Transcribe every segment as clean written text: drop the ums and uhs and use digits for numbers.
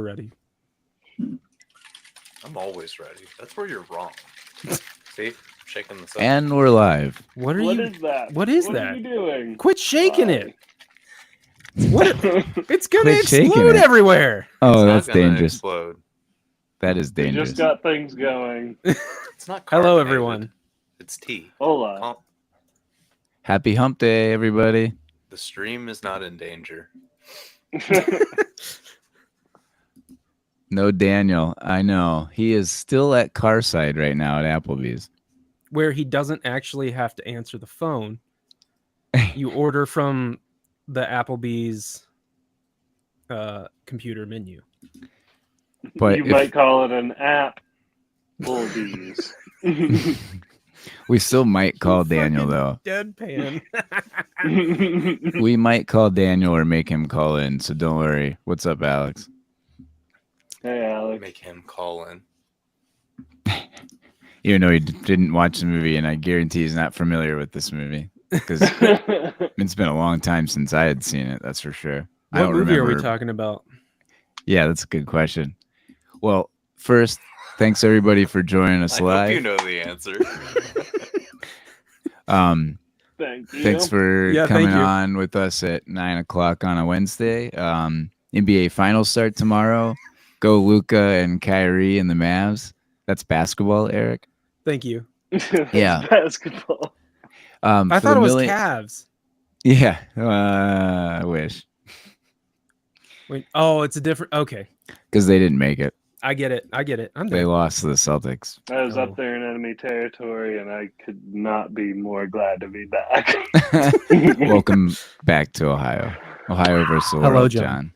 ready. I'm always ready. That's where you're wrong. See? Shaking this up. And we're live. What What you? is that? What is What that? are you doing? Quit shaking it. What? It's gonna Quit shaking explode it. everywhere. Oh, It's not that's gonna dangerous. Explode. That is We dangerous. just got things going. It's not Hello, carbonated. everyone. It's tea. Hola. Happy hump day, everybody. The stream is not in danger. No Daniel. I know. He is still at Carside right now at Applebee's. Where he doesn't actually have to answer the phone. You order from the Applebee's computer menu. But You if- might call it an app. Applebee's. we still might call You Daniel, fucking though. Deadpan. We might call Daniel or make him call in, so don't worry. What's up, Alex? Hey, Alex. Make him call in. Even though he didn't watch the movie, and I guarantee he's not familiar with this movie. Because it's been a long time since I had seen it, that's for sure. I What don't movie are we remember. talking about? Yeah, that's a good question. Well, first, thanks everybody for joining us I live. hope you know the answer. Thank you. Thanks for Yeah, coming thank you. on with us at 9:00 on a Wednesday. NBA Finals start tomorrow. Go Luka and Kyrie and the Mavs. That's basketball, Eric. Thank you. Yeah. Basketball. I For thought the it was million- Cavs. Yeah, I wish, Wait, oh, it's a different. Okay, because they didn't make it. I get it. I'm They there. lost to the Celtics. I was Oh. up there in enemy territory, and I could not be more glad to be back. Welcome back to Ohio. Ohio versus the Hello, world, John.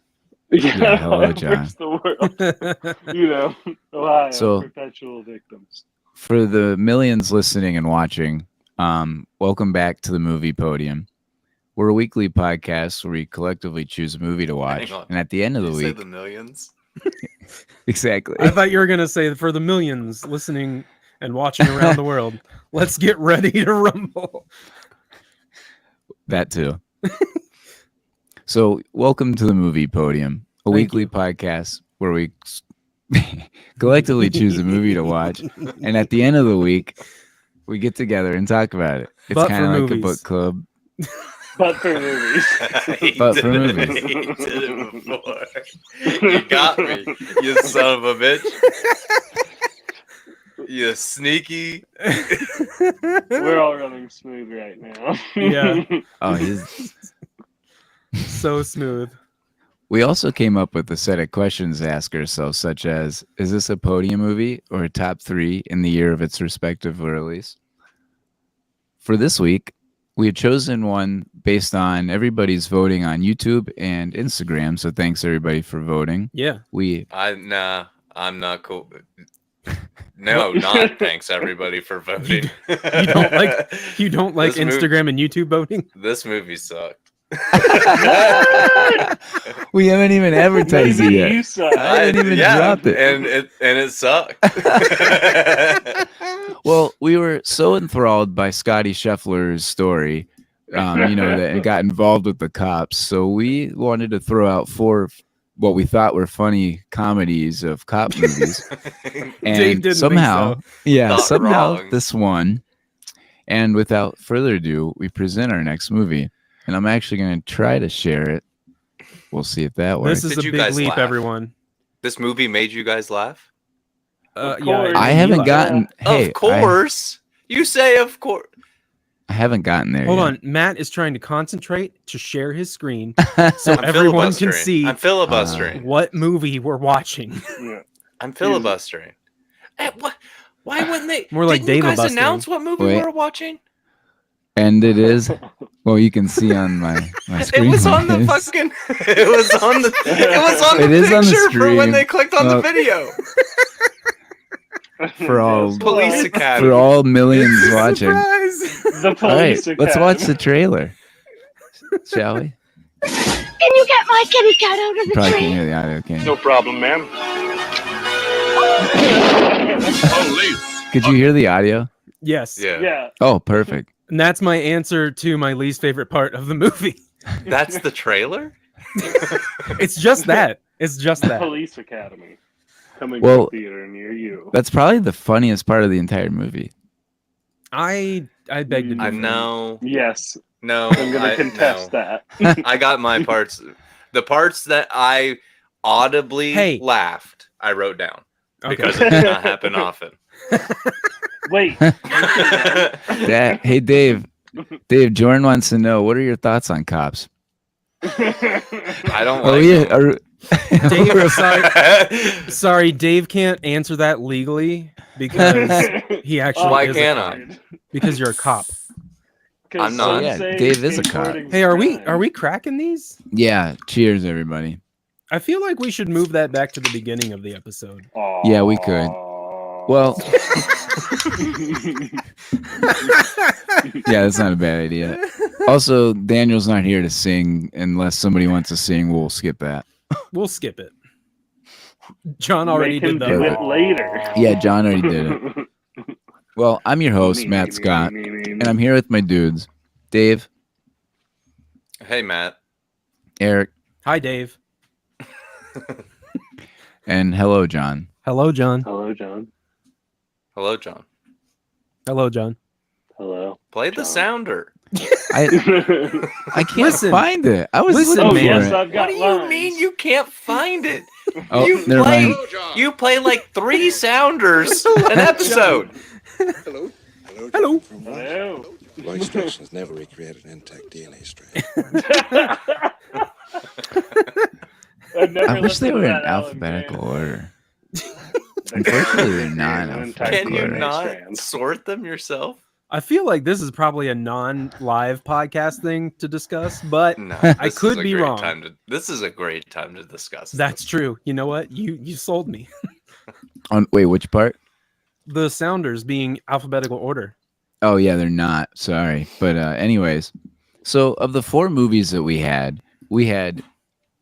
Yeah, hello, John. Versus the world. You know, Ohio, So- perpetual victims. For the millions listening and watching, welcome back to the movie Podium. We're a weekly podcast where we collectively choose a movie to watch, Hang on. and at the end of the You say week, the millions? exactly. I thought you were gonna say for the millions listening and watching around the world. Let's get ready to rumble. That too. So, welcome to the movie Podium, a Thank weekly you. podcast where we collectively choose a movie to watch, and at the end of the week, we get together and talk about it. It's But kind for of like a movies. book club. But for movies. He But did for it. movies. He did it before. You got me, you son of a bitch. You sneaky. We're all running smooth right now. Yeah. Oh, he's. So smooth. We also came up with a set of questions to ask ourselves, such as: is this a Podium movie or a top 3 in the year of its respective release? For this week, we had chosen one based on everybody's voting on YouTube and Instagram. So thanks everybody for voting. Yeah. I'm not cool. No, not thanks everybody for voting. You don't like This movie- Instagram and YouTube voting? This movie sucked. We haven't even advertised it Maybe yet. you suck. I haven't even dropped it. and it sucked. Well, we were so enthralled by Scotty Scheffler's story, that it got involved with the cops. So we wanted to throw out 4 what we thought were funny comedies of cop movies. Dave And didn't somehow, think Not somehow wrong. this won. And without further ado, we present our next movie. And I'm actually going to try to share it. We'll see if that works. This is Did a you big guys leap, laugh? everyone. This movie made you guys laugh? Of Yeah, course. I you haven't laugh. gotten. Hey, Of course. You say of course. I haven't gotten there. Hold yet. on. Matt is trying to concentrate to share his screen on. so I'm everyone can filibustering. see I'm filibustering. what movie we're watching. Yeah. I'm filibustering. What? Why wouldn't they? More like Didn't you guys David-bustering. announce what movie Wait. we're watching? And it is. Well, you can see on my It screen. was on the guys. fucking. It was on the. It was on the It is on the picture for when stream. they clicked on the Oh. video. For all- Police Academy. For all millions watching. Surprise! The All police right, let's watch the academy. trailer, shall we? Can you get my kitty cat out of You the probably tree? can't hear the audio, can you? No problem, ma'am. Could you hear the audio? Yes. Yeah. Yeah. Oh, perfect. And that's my answer to my least favorite part of the movie. That's the trailer. It's just that. It's just that. Police Academy coming Well, to a theater near you. That's probably the funniest part of the entire movie. I beg to I differ. No, Yes, no. I'm going to contest that. I got my parts. The parts that I audibly laughed, I wrote down because it did not happen often. Wait. Hey, Dave. Dave, Jordan wants to know, what are your thoughts on Cops? I don't like Oh, yeah. them. Dave, sorry, Dave can't answer that legally because he actually Why is can't a I? cop. Because you're a cop. I'm not. Oh, yeah, Dave is a cop. Hey, are we cracking these? Yeah. Cheers, everybody. I feel like we should move that back to the beginning of the episode. Yeah, we could. Well, yeah, that's not a bad idea. Also, Daniel's not here to sing unless somebody wants to sing. We'll skip that. We'll skip it. John already Make him did do that. it later. Yeah, John already did it. Well, I'm your host, Matt Scott, and I'm here with my dudes, Dave, Hey, Matt. Eric, Hi, Dave. and hello, John. Hello, John. Hello, John. Hello, John. Hello, John. Hello. Play the John. sounder. I can't Listen. find it. I was Listen, looking man. for Yes, it. I've got What do lines. you mean you can't find it? Oh, you never play. mind. You play like 3 sounders an episode. Hello. Hello. From what? Hello. Long extractions never recreated an intact DNA strand. I've never I wish they listened were to in that Alan alphabetical Grant. order. They Unfortunately, they're can't not recreate an intact Can you DNA not strand. sort them yourself? I feel like this is probably a non-live podcast thing to discuss, but No, I this could is a be great wrong. This is a great time to discuss. That's true. You know what? You sold me. Wait, which part? The sounders being alphabetical order. Oh yeah, they're not. Sorry, but anyways, so of the 4 movies that we had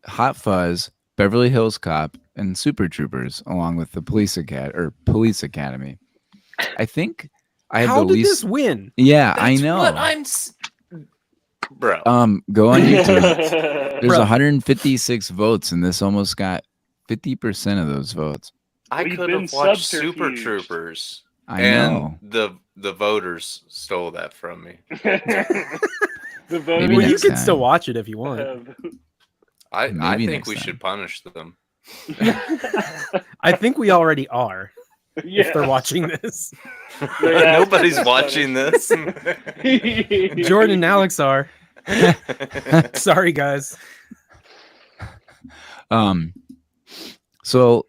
Hot Fuzz, Beverly Hills Cop, and Super Troopers, along with the Police Academy. I think I had How the did least. this win? Yeah, That's I know. What bro. Go on YouTube. There's Bro. 156 votes, and this almost got 50% of those votes. I We've could been have watched Super subterfuged. Troopers. I and know. the voters stole that from me. The Maybe Well, voters you next can time. still watch it if you want. have. I Maybe think next we time. should punish them. I think we already are Yeah. if they're watching this. They're Nobody's asking watching this. Jordan and Alex are. Sorry, guys. So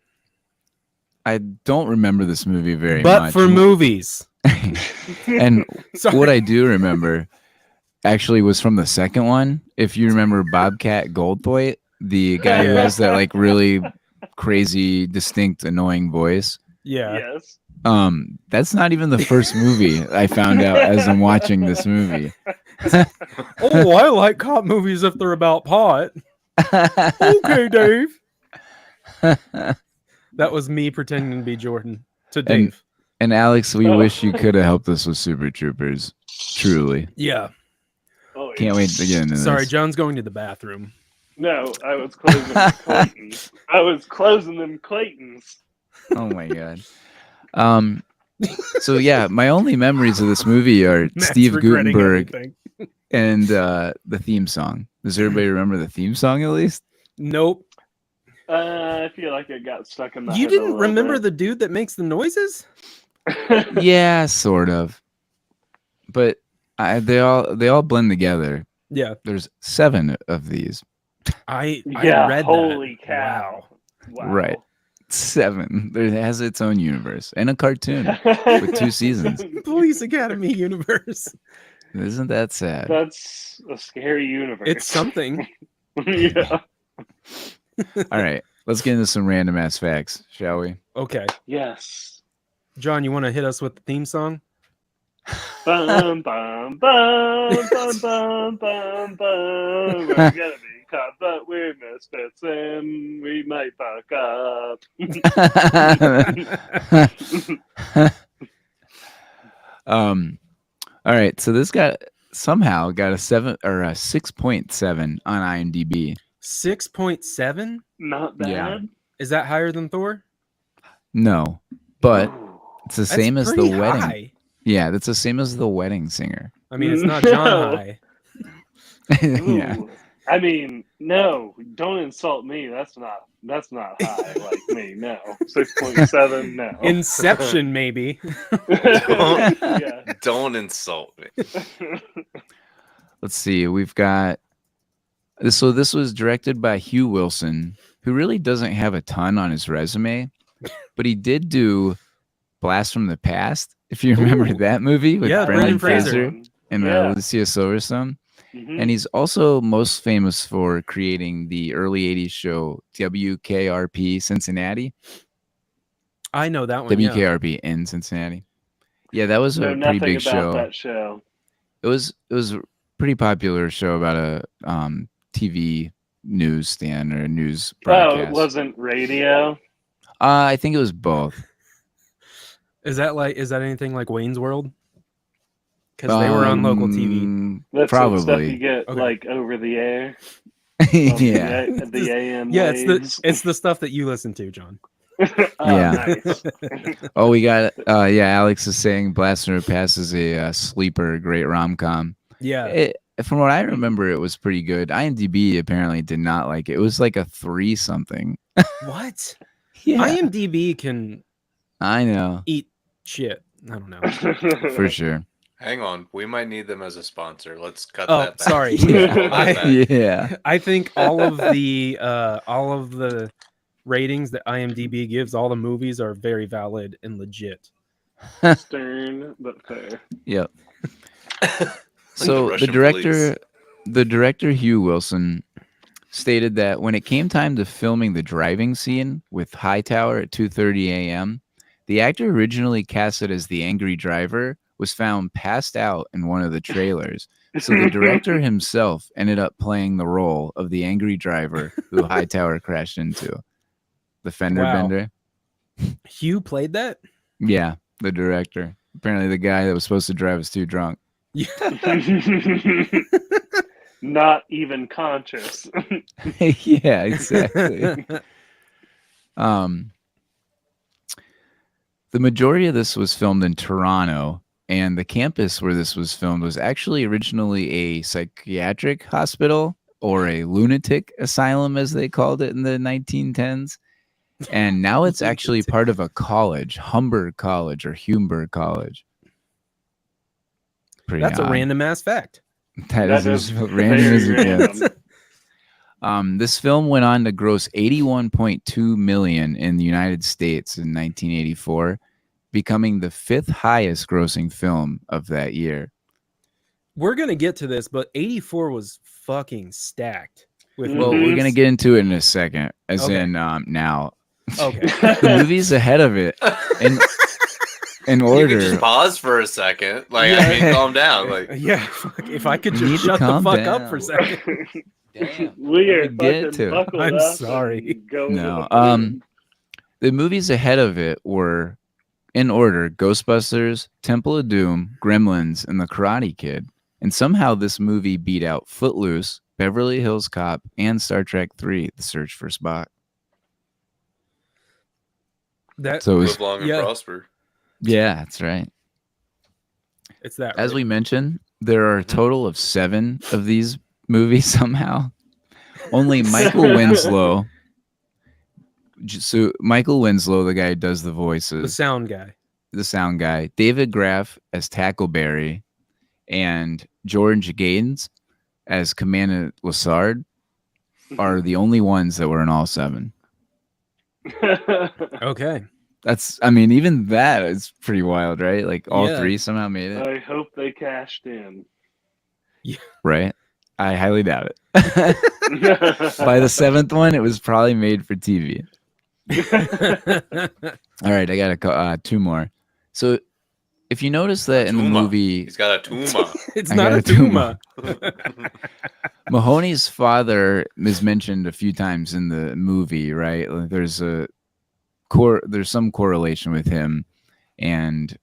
I don't remember this movie very But much. for movies. And Sorry. what I do remember actually was from the second one. If you remember Bobcat Goldthwait, the guy who has that like really crazy, distinct, annoying voice. Yeah. Yes. That's not even the first movie I found out as I'm watching this movie. Oh, I like cop movies if they're about pot. Okay, Dave. That was me pretending to be Jordan to Dave. And Alex, we wish you could have helped us with Super Troopers. Truly. Yeah. Oh, Can't wait to get into this. Sorry, John's going to the bathroom. No, I was closing them Claytons. I was closing them Claytons. Oh my god. So yeah, my only memories of this movie are Matt's Steve regretting Guttenberg everything. and the theme song. Does everybody remember the theme song at least? Nope. I feel like it got stuck in my You head a didn't little remember bit. the dude that makes the noises? Yeah, sort of. But they all blend together. Yeah. There's 7 of these. I Yeah, read holy that. cow. Wow. Right. 7. It has its own universe and a cartoon with 2 seasons. Wow. Police Academy universe. Isn't that sad? That's a scary universe. It's something. Yeah. All right, let's get into some random ass facts, shall we? Okay. Yes. John, you want to hit us with the theme song? Bum, bum, bum, bum, bum, bum, bum. We're gonna be caught, but we're misfits and we might fuck up. All right, so this somehow got a 7 or a 6.7 on IMDb. 6.7? Not bad. Yeah. Is that higher than Thor? No, but Ooh. it's the That's same as the pretty wedding. high. Yeah, that's the same as the wedding singer. I mean, it's not John No. high. Yeah. Ooh. I mean, no, don't insult me. That's not high like me. No, 6.7. No. Inception, maybe. Yeah. Don't insult me. Let's see. We've got this. So this was directed by Hugh Wilson, who really doesn't have a ton on his resume, but he did do Blast from the Past. If you remember Ooh. that movie with Yeah, Brendan Brendan Fraser Fraser. and Yeah. Lucia Silverstone. Mhm. And he's also most famous for creating the early 80s show WKRP Cincinnati. I know that one. Yeah. WKRP in Cincinnati. Yeah, that was Know a pretty nothing big about show. that show. It was a pretty popular show about a TV news stand or a news Oh, broadcast. it wasn't radio. I think it was both. Is that anything like Wayne's World? Because they were on local TV. That's the stuff you Probably. get Okay. like over the air. Yeah. The AM. Yeah, waves. it's the stuff that you listen to, John. Oh, Yeah. nice. Oh, we got Alex is saying Blast from the Past is a sleeper, great rom-com. Yeah. From what I remember, it was pretty good. IMDb apparently did not like it. It was like a 3 something. What? Yeah, IMDb can I know eat shit. I don't know. for sure. Hang on, we might need them as a sponsor. Let's cut Oh, that back. sorry. Let's roll that back. Yeah. I think all of the ratings that IMDb gives all the movies are very valid and legit. Stern but fair. Yep. The So Russian the director Hugh Wilson stated that when it came time to filming the driving scene with Hightower at 2:30 a.m., the actor originally casted as the angry driver was found passed out in one of the trailers. So the director himself ended up playing the role of the angry driver who Hightower crashed into. The fender Wow. bender. Hugh played that? Yeah, the director. Apparently the guy that was supposed to drive was too drunk. Not even conscious. Yeah, exactly. The majority of this was filmed in Toronto, and the campus where this was filmed was actually originally a psychiatric hospital or a lunatic asylum, as they called it in the 1910s. And now it's actually part of a college, Humber College or Humber College. Pretty That's a odd. random ass fact. That is as very random as it random. gets. This film went on to gross $81.2 million in the United States in 1984, becoming the 5th highest grossing film of that year. We're gonna get to this, but 84 was fucking stacked. With Well, we're movies. gonna get into it in a second, as Okay. in now. Okay. The movie's ahead of it in You order. can just pause for a second. Like, I mean, calm down. Like, Yeah, fuck, if I could You need just to shut the calm fuck up for a down. second. Damn. We are Let me get fucking to it. buckled I'm up sorry. and going No, with the flow. The movies ahead of it were, in order, Ghostbusters, Temple of Doom, Gremlins, and The Karate Kid. And somehow this movie beat out Footloose, Beverly Hills Cop, and Star Trek III: The Search for Spock. That So it live was, long and yeah. prosper. yeah, that's right. it's that. As right? we mentioned, there are a total of 7 of these movies somehow. Only Michael Winslow. So Michael Winslow, the guy who does the the voices, sound guy. the sound guy, David Graff as Tackleberry, and George Gaines as Commander Lassard are the only ones that were in all 7. Okay. That's, I mean, even that is pretty wild, right? Like all Yeah. 3 somehow made it, I hope they cashed in. right? I highly doubt it. By the 7th one, it was probably made for TV. All right, I got 2 more. So if you notice that in the Tuma. movie, He's got a tuma. It's I not got a a tumor. Tuma. Mahoney's father is mentioned a few times in the movie, right? Like there's some correlation with him and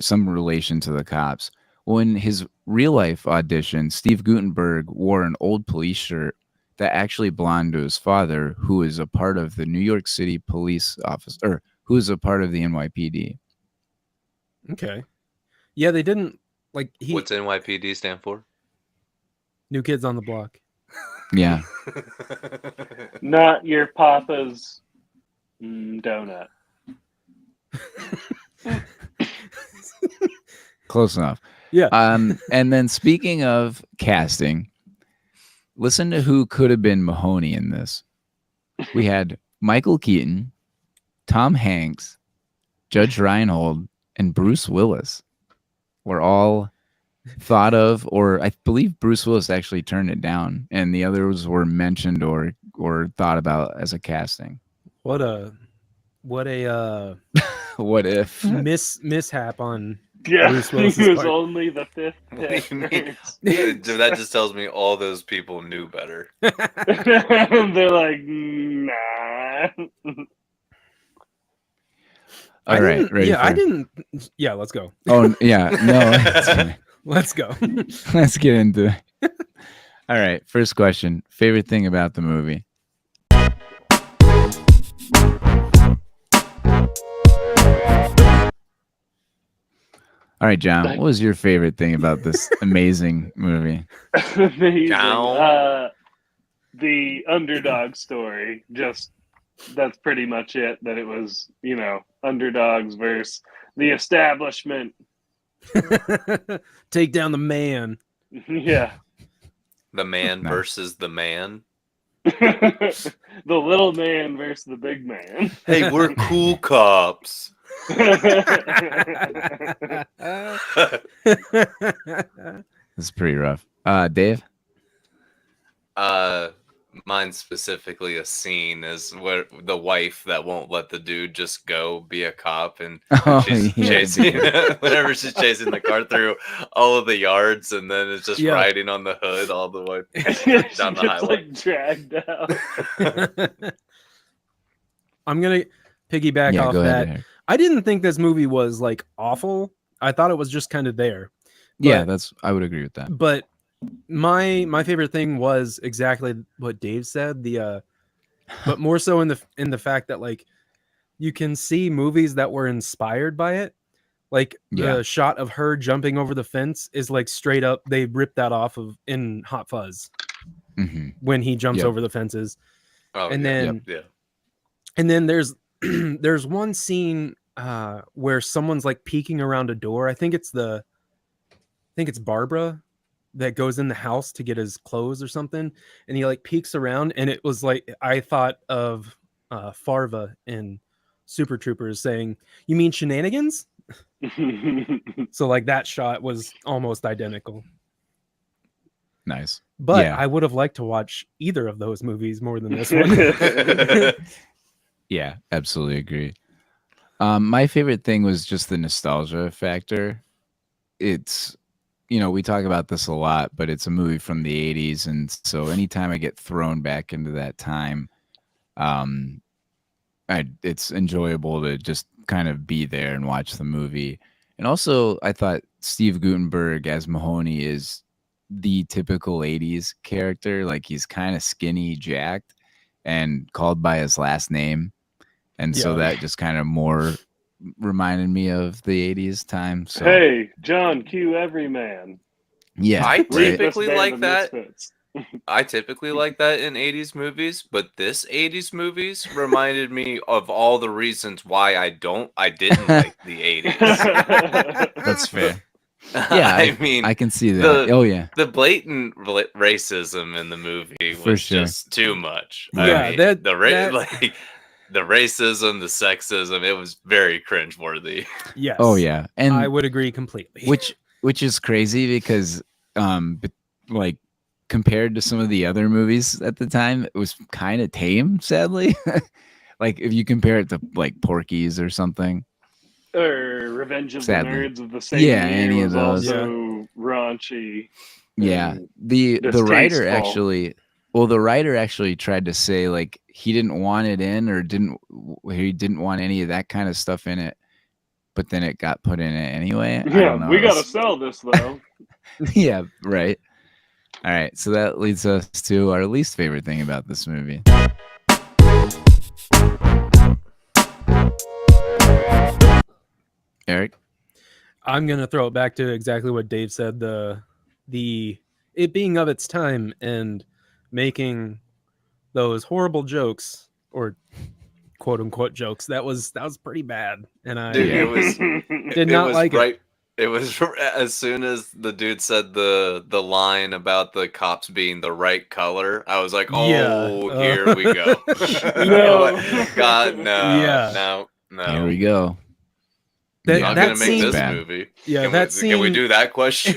some relation to the cops. Well, in his real life audition, Steve Guttenberg wore an old police shirt that actually belonged to his father, who is a part of the New York City police office, or who is a part of the NYPD. Okay. Yeah, they didn't like What's NYPD stand for? New Kids on the Block. Yeah. Not your papa's donut. Close enough. Yeah. And then speaking of casting, listen to who could have been Mahoney in this. We had Michael Keaton, Tom Hanks, Judge Reinhold, and Bruce Willis were all thought of, or I believe Bruce Willis actually turned it down, and the others were mentioned or thought about as a casting. What a what if mishap on Yeah, Bruce he Willis's was part. only the fifth What do you pick. mean? That just tells me all those people knew better. They're like, nah. all right, ready Yeah, I for- didn't. Yeah, let's go. Oh yeah, no, it's fine. Let's go. Let's get into it. All right, first question. Favorite thing about the movie? All right, John, what was your favorite thing about this amazing movie? Amazing. Down. The underdog story. Just that's pretty much it. That it was, underdogs versus the establishment. Take down the man. Yeah. The man No. versus the man. The little man versus the big man. Hey, we're cool cops. It's pretty rough. Dave? Mine specifically a scene is where the wife that won't let the dude just go be a cop, and Oh, she's yeah, chasing dude. whenever she's chasing the car through all of the yards, and then it's just Yeah. riding on the hood all the way She down the gets highway. like dragged out. I'm gonna piggyback Yeah, off go that. ahead. I didn't think this movie was like awful. I thought it was just kind of there. Yeah, But- I would agree with that. But my favorite thing was exactly what Dave said. But more so in the fact that like you can see movies that were inspired by it. Like Yeah. the shot of her jumping over the fence is like straight up. They ripped that off of in Hot Fuzz Hmm. when he jumps Yep. over the fences. Oh, And yeah, then yeah. And then there's there's one scene where someone's like peeking around a door. I think it's Barbara that goes in the house to get his clothes or something, and he like peeks around, and it was like I thought of Farva in Super Troopers saying, "You mean shenanigans?" So like that shot was almost identical. Nice. But Yeah. I would have liked to watch either of those movies more than this one. Yeah, absolutely agree. My favorite thing was just the nostalgia factor. It's, we talk about this a lot, but it's a movie from the 80s. And so anytime I get thrown back into that time, it's enjoyable to just kind of be there and watch the movie. And also, I thought Steve Guttenberg as Mahoney is the typical 80s character. Like he's kind of skinny, jacked, and called by his last name. And so Yeah. that just kind of more reminded me of the 80s time. So Hey, John Q. Everyman. yeah, I right? typically Band like of that. Misfits. I typically like that in 80s movies, but this 80s movies reminded me of all the reasons why I didn't like the 80s. That's fair. Yeah, I mean, I can see that. the- Oh yeah, the blatant racism in the movie For was sure. just too much. Yeah, that- like the racism, the sexism, it was very cringeworthy. Yes. oh yeah, and I would agree completely. which is crazy because like compared to some of the other movies at the time, it was kind of tame, sadly. Like if you compare it to like Porky's or something. Or Revenge of Sadly. the Nerds of the same Yeah, year any of was those. also raunchy. Yeah, and the writer distasteful. the writer actually tried to say like he didn't want it in or he didn't want any of that kind of stuff in it, but then it got put in it anyway. I don't Yeah, know. we It's- gotta sell this though. Yeah, right. All right, so that leads us to our least favorite thing about this movie. Eric? I'm gonna throw it back to exactly what Dave said. The it being of its time and making those horrible jokes or quote unquote jokes. That was pretty bad, and I Dude, Yeah. it was did not was like right. It was as soon as the dude said the line about the cops being the right color, I was like, Yeah, "Oh, here we go." No. God, no, Yeah. no. Here we go. That Yeah, Not that gonna make scene. this bad. movie. Yeah, Can that we, can we scene- do that question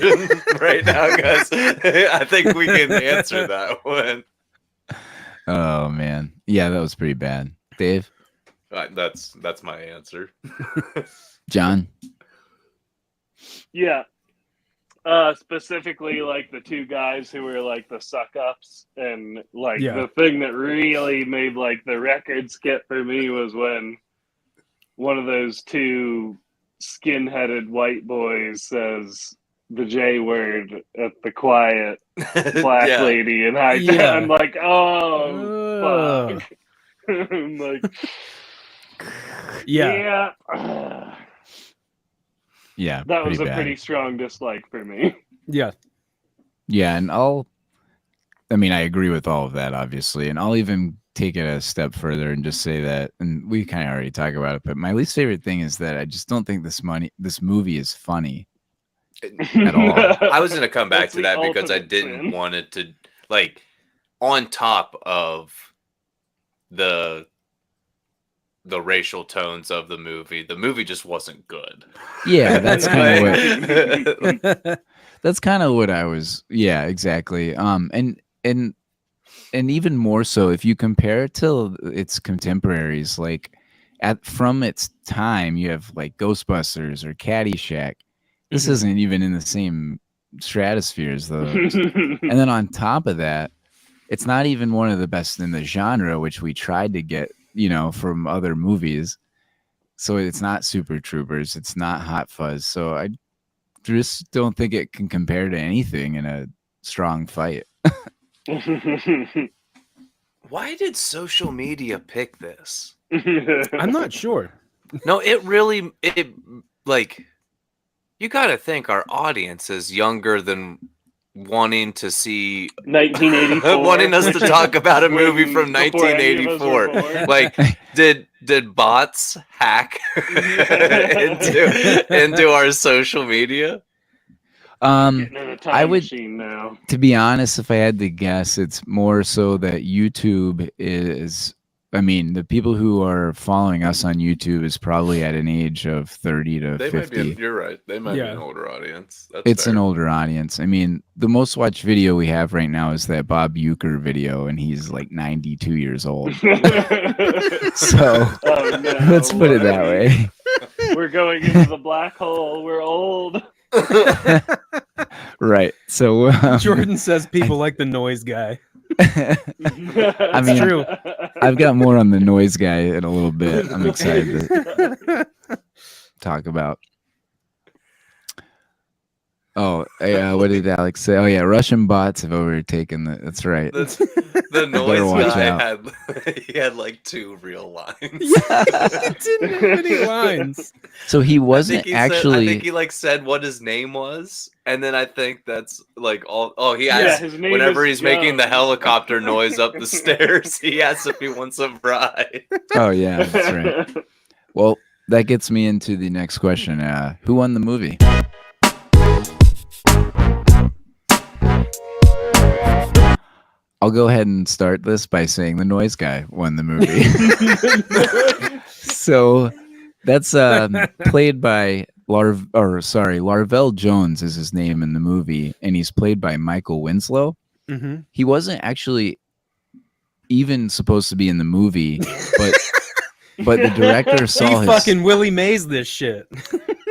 right now, guys? I think we can answer that one. Oh man, yeah, that was pretty bad. Dave, That's my answer. John, Yeah. Specifically, like the two guys who were like the suck ups, and like Yeah. the thing that really made like the record skip for me was when one of those two skin-headed white boys says the J word at the quiet black Yeah. lady, and I'm like, oh Ugh. fuck. I'm like, Yeah. yeah, That was a bad. pretty strong dislike for me. Yeah. Yeah, and I mean, I agree with all of that, obviously, and I'll even take it a step further and just say that, and we kind of already talked about it, but my least favorite thing is that I just don't think this movie is funny at all. I was gonna come back That's to the that because I ultimate didn't sin. want it to, like, on top of the racial tones of the movie just wasn't good. Yeah, that's kind of what Like, that's kind of what I was. Yeah, exactly. And even more so if you compare it to its contemporaries, like from its time, you have like Ghostbusters or Caddyshack. This Mhm. isn't even in the same stratosphere as those. And then on top of that, it's not even one of the best in the genre, which we tried to get, from other movies. So it's not Super Troopers, it's not Hot Fuzz. So I just don't think it can compare to anything in a strong fight. why did social media pick this? I'm not sure. No, it like, you got to think our audience is younger than wanting to see 1984. wanting us to talk about a movie from Before any of us were 1984. born. Like, did bots hack into our social media? Getting in a time I would- machine now. To be honest, if I had to guess, it's more so that YouTube is. I mean, the people who are following us on YouTube is probably at an age of 30 to They 50. might be. You're right. They might be Yeah. an older audience. That's It's an fair. older audience. I mean, the most watched video we have right now is that Bob Euchre video, and he's like 92 years old. So Oh, no. let's put it that way. We're going into the black hole. We're old. Right. So Jordan says people like the noise guy. I mean, true. I've got more on the noise guy in a little bit. I'm excited to talk about. Oh, yeah. What did Alex say? Oh, yeah. Russian bots have overtaken That's right. The noise watch guy out. he had like 2 real lines. It didn't have any lines. So he I wasn't think actually. he like said what his name was, and then I think that's like all. Oh, he Yeah, asks his name whenever is he's making the Jones. helicopter noise up the stairs. He asks if he wants a ride. Oh, yeah. That's right. Well, that gets me into the next question. Who won the movie? I'll go ahead and start this by saying the noise guy won the movie. So that's played by Larvell Jones is his name in the movie, and he's played by Michael Winslow. Mm-hmm. He wasn't actually even supposed to be in the movie, but the director saw He his fucking Willie Mays this shit.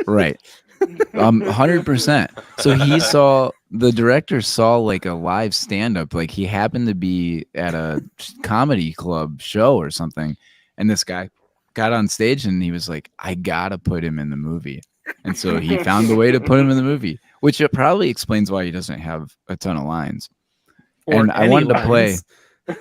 right. 100%. So the director saw like a live stand-up, like he happened to be at a comedy club show or something, and this guy got on stage and he was like, I gotta put him in the movie. And so he found a way to put him in the movie, which it probably explains why he doesn't have a ton of lines. Or And I any wanted to play.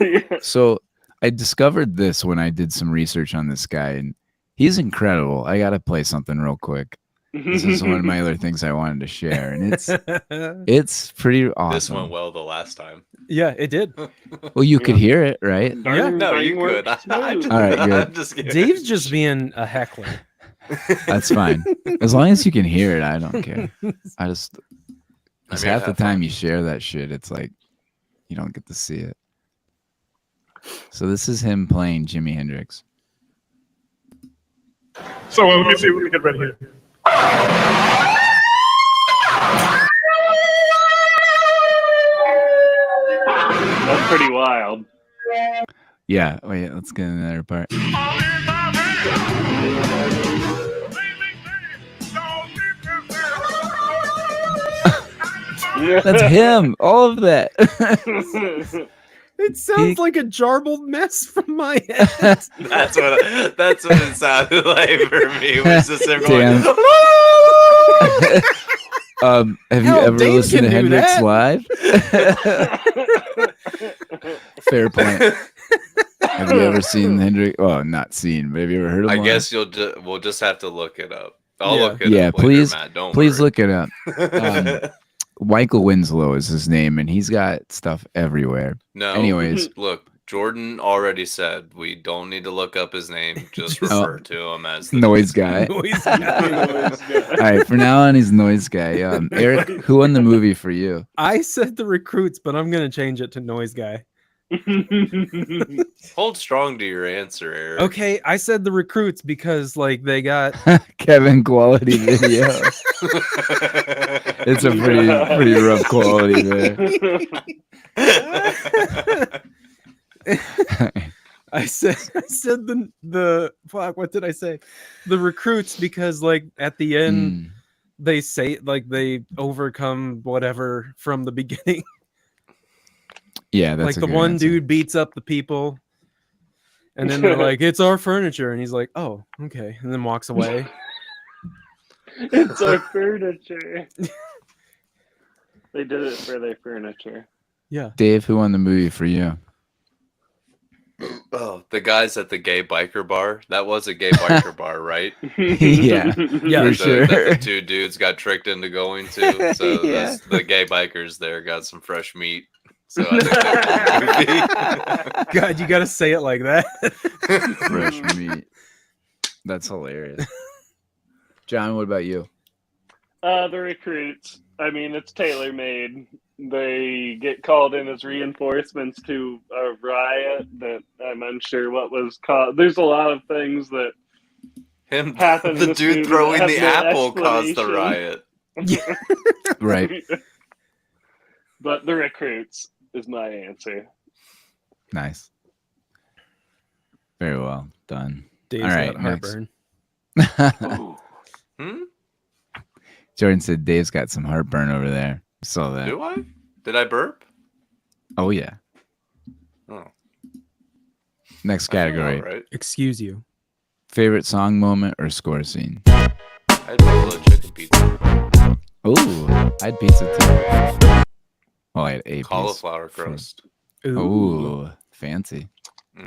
lines. So I discovered this when I did some research on this guy, and he's incredible. I got to play something real quick. This is one of my other things I wanted to share, and it's pretty awesome. This went well the last time. Yeah, it did. Well, you could hear it, right? Darn No, thing you could. works I'm smooth. All right, good. I'm just kidding. Dave's just being a heckler. That's fine. As long as you can hear it, I don't care. I just, I because mean, half the have time fun. you share that shit, it's like you don't get to see it. So this is him playing Jimi Hendrix. So let me see what we get ready here. That's pretty wild. Yeah. Wait, let's get another part. That's him. All of that. It sounds like a jarbled mess from my head. That's what it sounded like for me. Was just him Damn. going, Have Hell, you ever Dave listened to can do Hendrix that. live? Fair point. Have you ever seen Hendrix? Well, not seen, but have you ever heard of him? I live? guess we'll just have to look it up. I'll Yeah. look it Yeah, up later, please- Matt. Don't Please worry. look it up. Michael Winslow is his name, and he's got stuff everywhere. No. Anyways. Look, Jordan already said we don't need to look up his name. Just Just- refer to him as the Noise guy. Noise guy. All right, for now on, he's noise guy. Eric, who won the movie for you? I said the recruits, but I'm gonna change it to noise guy. Hold strong to your answer, Eric. Okay, I said the recruits because like they got Kevin quality video. It's a pretty rough quality there. I said the fuck, what did I say? The recruits because like at the end Mm. they say like they overcome whatever from the beginning. Yeah, that's Like a the good one answer. dude beats up the people and then they're like, it's our furniture, and he's like, oh, okay, and then walks away. It's our furniture. They did it for their furniture. Yeah. Dave, who won the movie for you? Oh, the guys at the gay biker bar. That was a gay biker bar, right? Yeah. Yeah, For That sure. the two dudes got tricked into going to. So Yeah. the gay bikers there got some fresh meat. So I think that God, you gotta say it like that. Fresh meat. That's hilarious. John, what about you? The recruits. I mean, it's tailor made. They get called in as reinforcements to a riot that I'm unsure what was called. There's a lot of things that him, happened in the this dude movie throwing that the have no apple caused the explanation. riot. Right. But the recruits is my answer. Nice. Very well done. Dave's All right, got next. heartburn. Ooh. Hmm? Jordan said Dave's got some heartburn over there. Saw that. Do I? Did I burp? Oh yeah. Oh, Next I feel category. all right. Excuse you. Favorite song moment or score scene? I had buffalo chicken pizza, Ooh, I had pizza too. Oh, I had a cauliflower crust. Ooh, fancy.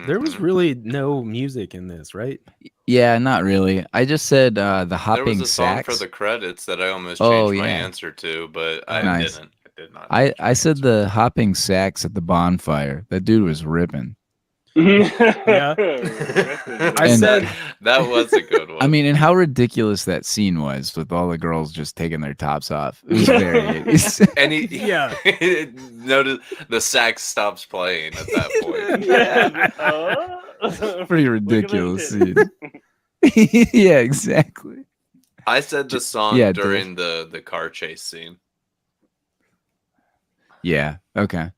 There was Mhm. really no music in this, right? Yeah, not really. I just said the There hopping was a song sax. for the credits that I almost Oh, changed my yeah. answer to, but I Nice. didn't. I did not. I said the hopping sax at the bonfire. That dude was ripping. Yeah. I And- said that was a good one. I mean, and how ridiculous that scene was with all the girls just taking their tops off. It was very 80s. and he, Yeah. notice the sax stops playing at that point. Yeah. Pretty Look at ridiculous them scene. Yeah, exactly. I said the song Yeah, during the car chase scene. Yeah. Okay.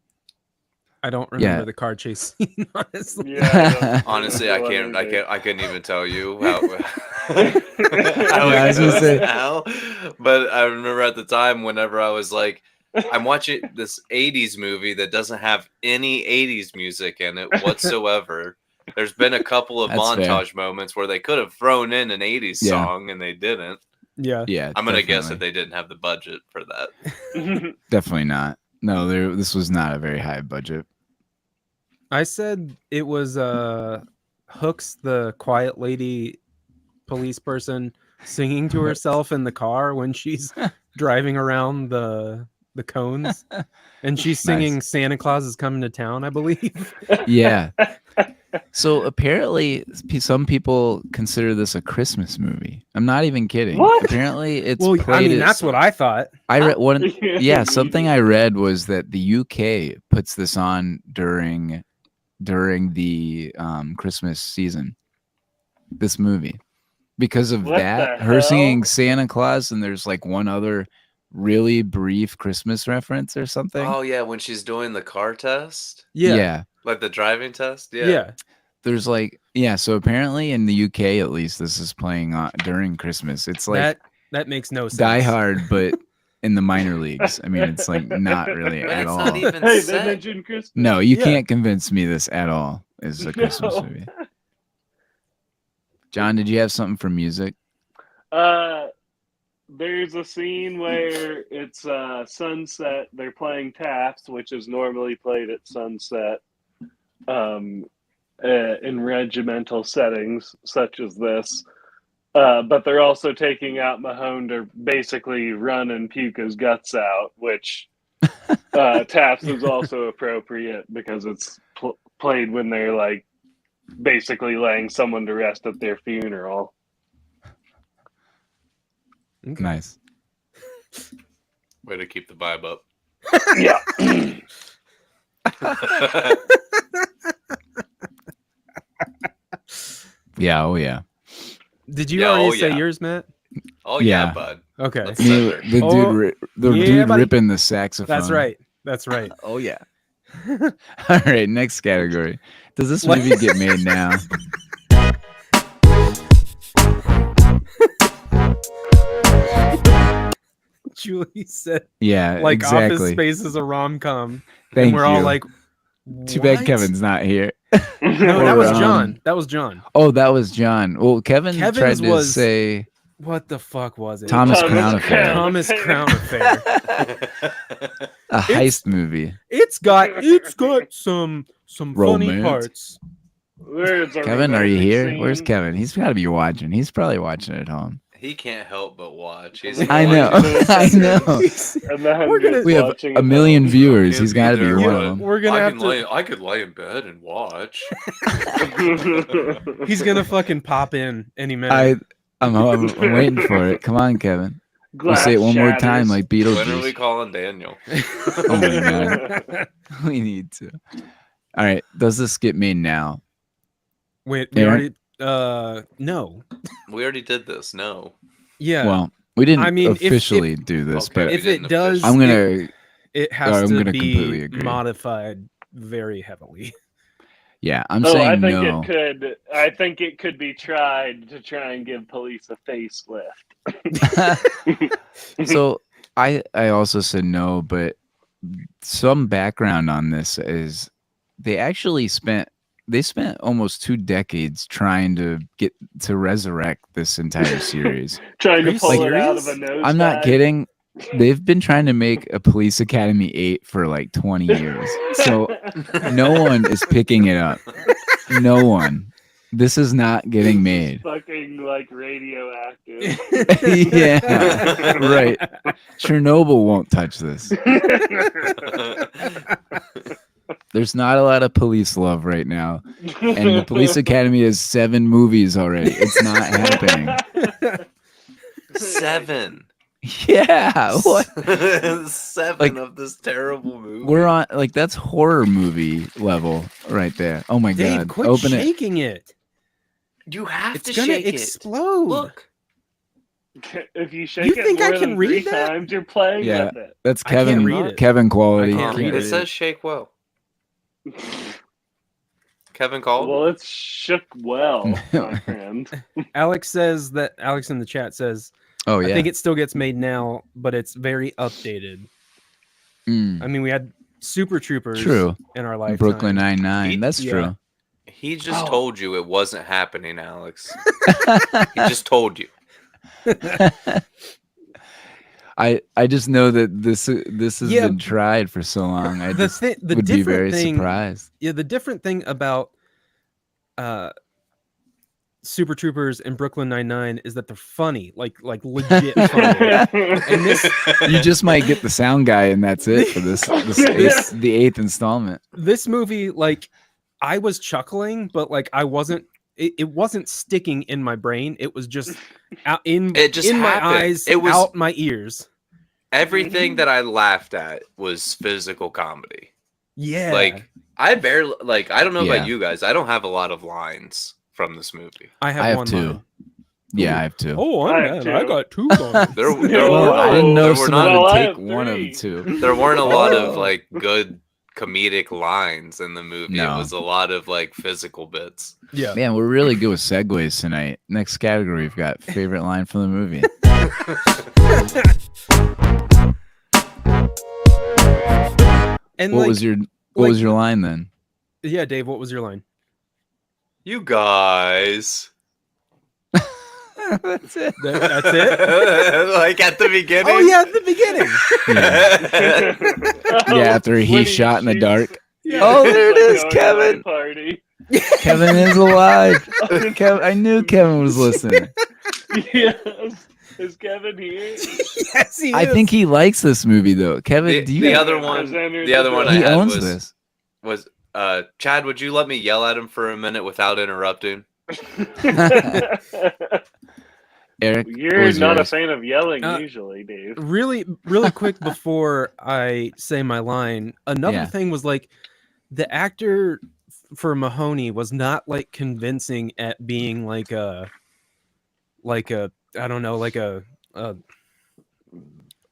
I don't remember Yeah. the car chase scene, honestly. Yeah, I don't- Honestly, I couldn't even tell you how. I was gonna say- now, but I remember at the time whenever I was like, I'm watching this '80s movie that doesn't have any '80s music in it whatsoever. There's been a couple of That's fair. montage moments where they could have thrown in an '80s Yeah. song and they didn't. Yeah. Yeah. I'm gonna guess that definitely. they didn't have the budget for that. Definitely not. No, this was not a very high budget. I said it was Hooks, the quiet lady police person, singing to herself in the car when she's driving around the cones, and she's singing Nice. Santa Claus is coming to town, I believe. Yeah. So apparently, some people consider this a Christmas movie. I'm not even kidding. What? Apparently, it's Well, played. I mean, that's what I thought. I read one. Yeah, something I read was that the UK puts this on during the Christmas season. This movie, because of What that, the her hell? singing Santa Claus, and there's like one other really brief Christmas reference or something. Oh yeah, when she's doing the car test, Yeah. like the driving test. Yeah. There's like so apparently in the UK at least this is playing on during Christmas. It's like That makes no sense. Die Hard, but in the minor leagues. I mean, it's like not really But at it's all. not even Hey, they set. mentioned Christmas. No, you Yeah. can't convince me this at all is a Christmas No. movie. John, did you have something for music? There's a scene where it's sunset. They're playing taps, which is normally played at sunset, in regimental settings such as this. But they're also taking out Mahone to basically run and puke his guts out, which taps is also appropriate because it's played when they're like basically laying someone to rest at their funeral. Okay. Nice. Way to keep the vibe up. Yeah. Yeah, oh yeah. Did you Yeah, already oh, say yeah. yours, Matt? Oh yeah, Yeah. bud. Okay. Let's The, set the Oh, dude, the yeah, dude buddy. ripping the saxophone. That's right. That's right. Oh yeah. All right, next category. Does this What? movie get made now? Julie said, Yeah, like, Office exactly. Space is a rom-com. Thank And we're you. all like, Too bad "What?" Kevin's not here. No, that Or, was John. That was John. Oh, that was John. Well, Kevin Kevin's tried to was- say What the fuck was it? Thomas Thomas Crown Affair. Crown. Thomas Crown Affair. A heist movie. It's got some funny Romance. parts. There's a Kevin, are you romantic here? scene. Where's Kevin? He's got to be watching. He's probably watching at home. He can't help but watch. He's I know. watching I know. And then We're gonna- We have watching a it million all. viewers. Can't He's be got to be there, one but- of them. We're gonna I have can to. lay. I could lay in bed and watch. He's gonna fucking pop in any minute. I'm waiting for it. Come on, Kevin. We'll Glass say it one more shatters. time, like When are we Beetlejuice. calling Daniel? Oh my god, we need to. All right, does this get made now? Wait, we Aaron? already. No. We already did this. No. Yeah. Well, we didn't I mean, if- officially do this, Okay. but if didn't it does, I'm gonna. it has I'm to gonna completely be agree. modified very heavily. Yeah, I'm Oh, saying I think no. it could. I think it could be tried to try and give police a facelift. So I also said no, but some background on this is they actually spent almost 2 decades trying to get to resurrect this entire series. Trying Are to you pull it out of a serious? nose. I'm not kidding. They've been trying to make a Police Academy 8 for like 20 years. So no one is picking it up. No one. This is not getting made. Fucking like radioactive. Yeah, right. Chernobyl won't touch this. There's not a lot of police love right now. And the Police Academy has 7 movies already. It's not happening. 7. Yeah. What? 7 Like, of this terrible movie. We're on like that's horror movie level right there. Oh my Dave, god. quit Open it. shaking it. You have It's to gonna shake explode. Look. If you shake You it think I more can than read 3 that? times, you're playing Yeah. with it. That's I can't Kevin read it. Kevin quality. I can't read It it. says shake well. Kevin called. Well, it's shook well, my friend. Alex in the chat says, Oh yeah. I think it still gets made now, but it's very updated. Mm, I mean, we had Super Troopers true. in our lifetime. Brooklyn Nine-Nine. He- That's yeah. true. He just Oh. told you it wasn't happening, Alex. He just told you. I just know that this has Yeah. been tried for so long. I just the would be very different thing, surprised. Yeah, the different thing about Super Troopers and Brooklyn Nine-Nine is that they're funny, like legit funny. And this You just might get the sound guy, and that's it for the 8th installment. this movie, like I was chuckling, but like I wasn't. It wasn't sticking in my brain. It was just out in my happened. eyes, It was out my ears. everything that I laughed at was physical comedy. Yeah, Like I barely I don't know Yeah. about you guys. I don't have a lot of lines from this movie. I I have one 2. line. Yeah, I have 2. Oh, I have I two. got 2 lines. There Well, I didn't know there if were someone not Well, would I take have one of the 3. 2. there weren't a lot of Oh. good comedic lines in the movie. No. It was a lot of physical bits. Yeah. Man, we're really good with segues tonight. Next category, we've got favorite line from the movie. And What like, was your like- line then? yeah, Dave, what was your line? You guys. That's it. That's it. Like at the beginning. Oh yeah, at the beginning. Yeah, after When he's shot in the shoots- dark. Yeah, Oh, he's, there it is, going to my Kevin. Party. Kevin is alive. I knew Kevin was listening. Yes. Is Kevin here? Yes, he I is. think he likes this movie though. Kevin, The, do you? the other one. Presenter The other one I he had owns was this. Chad. Would you let me yell at him for a minute without interrupting? Eric, what You're was not a yours? fan of yelling Uh, usually, Dave. really quick before I say my line, another Yeah. thing was like the actor for Mahoney was not like convincing at being like a I don't know, like a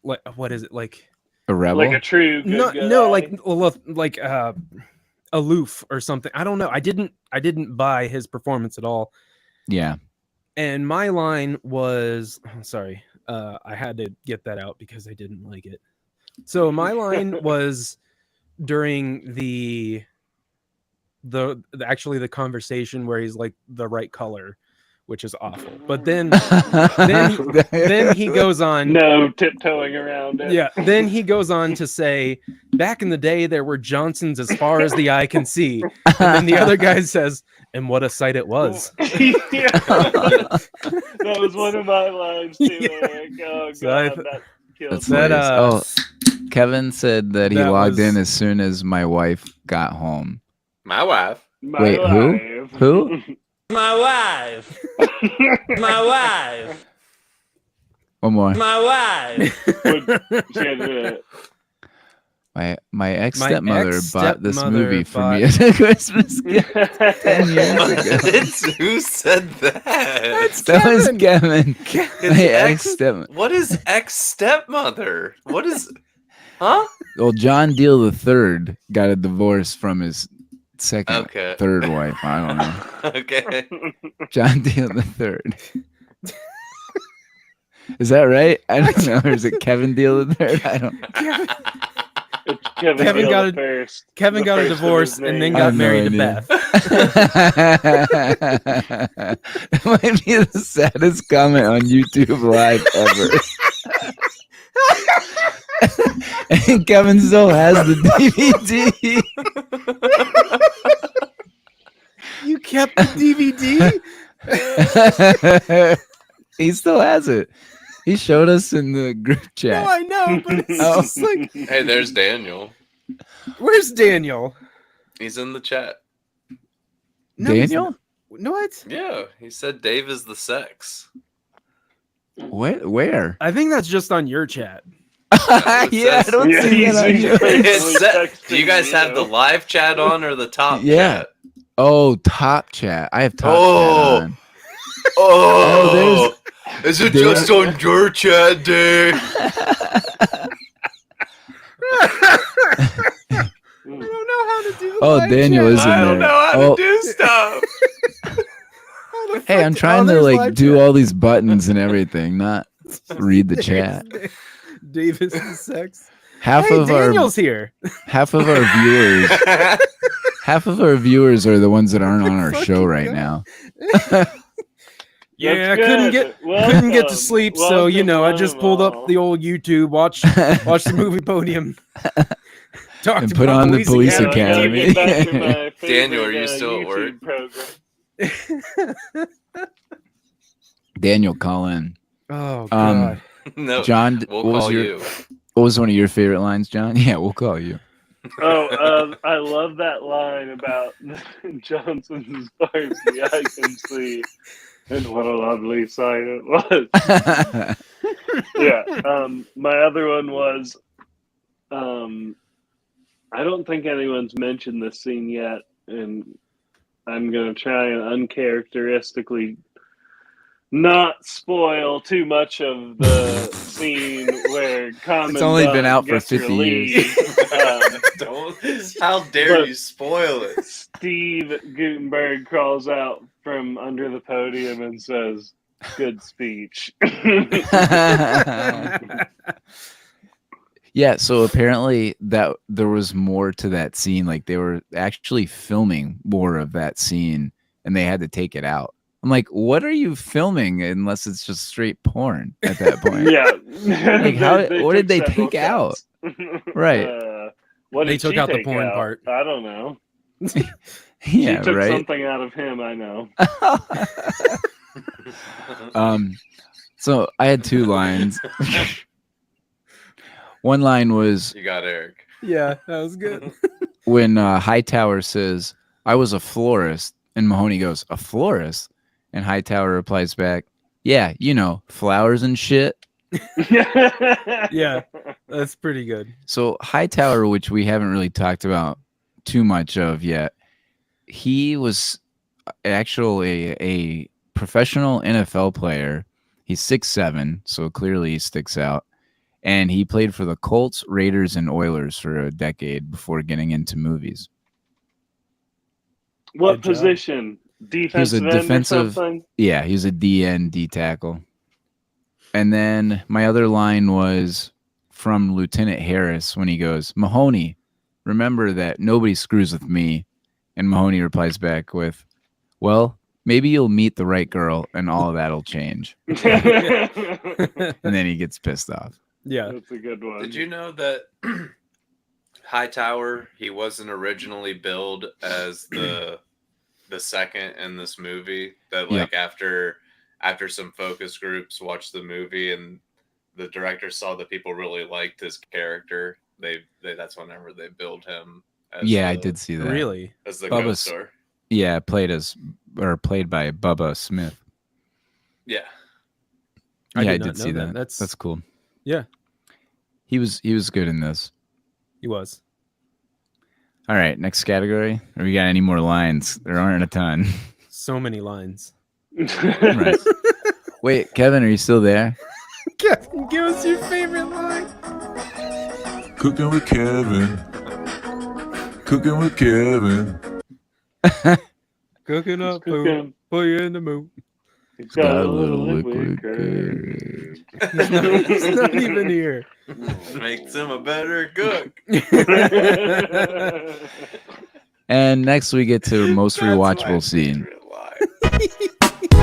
like what is it, like A rebel. Like a true good no guy. like aloof or something. I don't know. I didn't buy his performance at all. Yeah. And my line was, sorry, I had to get that out because I didn't like it. So my line was during the actually the conversation where he's like the right color, which is awful. But then he goes on. No tiptoeing around it. Yeah. Then he goes on to say, back in the day, there were Johnsons as far as the eye can see. And then the other guy says, and what a sight it was. Yeah. That was one of my lines too, Yeah. Eric. Oh, So I God, that killed That's me. that, hilarious. Kevin said that he that logged in was- as soon as my wife got home. My wife. My Wait, who? life. Who? My wife. My wife. One more. My wife. She had to- My ex stepmother bought this ex-stepmother movie for me bought- as a Christmas gift 10 years ago. Who said that? That was Kevin. His My ex- ex stepmother. What is ex stepmother? What is? Huh? Well, John Deal III got a divorce from his second, Okay. third wife. I don't know. Okay. John Deal III. Is that right? I don't know. Or is it Kevin Deal III? I don't know. It's Kevin Kevin got Hill a- first. Kevin The got a first of divorce his and then name. I got have no married to idea. Beth. It might be the saddest comment on YouTube Live ever. And Kevin still has the DVD. You kept the DVD? He still has it. He showed us in the group No, chat. I know, but it's Oh. just like, Hey, there's Daniel. where's Daniel? He's in the chat. No, he's Daniel? not. What? Yeah, he said Dave is the sex. What? Where? I think that's just on your chat. what it Yeah, I says. don't Yeah, see he's- that on he's- yours. It's set- texting Do you guys have the you. live chat on or the top Yeah. chat? Oh, top chat. I have top Oh. chat on. Oh, is it Dave- just on your chat, Dave? I don't know how to do the Oh, live Daniel chat. is in I don't there. know how Oh. to do stuff. How the Hey, fuck I'm did- trying to there's like live do chat. all these buttons and everything, not read the chat. Davis is sex. Half Hey, of Daniel's here. half of our viewers are the ones that aren't on our Fucking show right God. now. Yeah, I That's couldn't good. get to Welcome. sleep, so you know, I just pulled up Welcome the all. old YouTube, watch the movie Podium. Talked And put about on the Police Yeah, I gotta Academy. get back to my favorite Daniel, are you still at work? YouTube program. Daniel, call in. Oh god. No, John, we'll what was call your you. what was one of your favorite lines, John? Yeah, we'll call you. I love that line about Johnson's far as the eye can see, and what a lovely sight it was. Yeah. My other one was, I don't think anyone's mentioned this scene yet, and I'm gonna try and uncharacteristically not spoil too much of the scene where Commandant It's only been out for gets 50 years. relieved. How dare But- you spoil it? Steve Gutenberg crawls out from under the podium and says, "Good speech." Yeah, so apparently that there was more to that scene. Like they were actually filming more of that scene and they had to take it out. I'm like, what are you filming unless it's just straight porn at that point? Yeah. Like, what did they took several take out? cuts. Right. What They did took she out the take porn out? part. I don't know. Yeah, She took right. something out of him, I know. So I had two lines. One line was You got Eric. Yeah, that was good. when Hightower says, "I was a florist," and Mahoney goes, "A florist?" And Hightower replies back, "Yeah, you know, flowers and shit." Yeah, that's pretty good. So Hightower, which we haven't really talked about too much of yet, he was actually a professional NFL player. He's 6'7", so clearly he sticks out. And he played for the Colts, Raiders, and Oilers for a decade before getting into movies. What Good job. position? Defensive end defensive- or something? Yeah, he was a DN, D tackle. And then my other line was from Lieutenant Harris when he goes, "Mahoney, remember that nobody screws with me." And Mahoney replies back with, "Well, maybe you'll meet the right girl and all of that'll change." And then he gets pissed off. Yeah. That's a good one. Did you know that Hightower, he wasn't originally billed as the second in this movie? That like after some focus groups watched the movie and the director saw that people really liked his character, they that's whenever they billed him as I did see that. Really? as the Bubba's- ghost star. Yeah, played by Bubba Smith. Yeah. I Yeah, I did not did see know that. that. That's cool. Yeah, He was good in this. he was. All right, next category. Or we got any more lines? There aren't a ton. So many lines. Right. Wait, Kevin, are you still there? Kevin, give us your favorite line. Cooking with Kevin. Cooking with Kevin. Cooking up food, Cooking. put you in the mood. It's Got a little liquid courage. He's not even here. Makes him a better cook. And next we get to most That's my rewatchable scene. favorite line.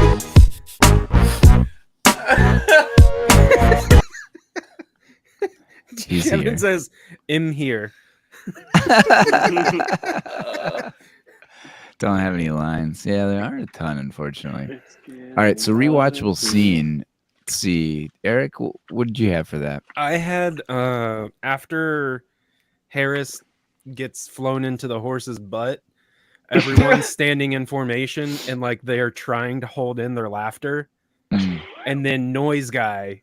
He's Kevin here. says, "I'm here." Don't have any lines. Yeah, there aren't a ton, unfortunately. All right, so rewatchable scene. Let's see. Eric, what did you have for that? I had after Harris gets flown into the horse's butt, everyone's standing in formation and like they're trying to hold in their laughter, Mm. and then Noise Guy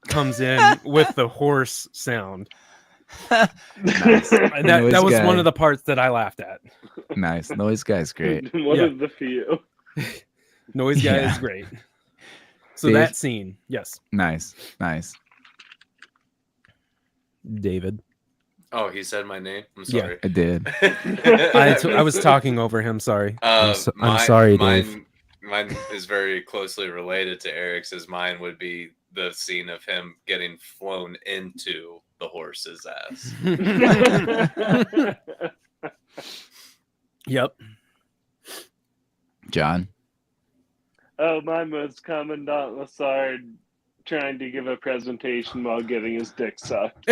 comes in with the horse sound. Nice. And that Noise was Guy. one of the parts that I laughed at. Nice. Noise Guy's great. One Yeah. of the few. Noise Guy Yeah. is great. So Dave? that scene, yes, Nice. Nice. David. Oh, he said my name. I'm Yeah. sorry. I did. I was talking over him. Sorry. I'm sorry, Dave. Mine is very closely related to Eric's. As mine would be the scene of him getting flown into the horse's ass. Yep. John. Oh, mine was Commandant Lassard trying to give a presentation while getting his dick sucked.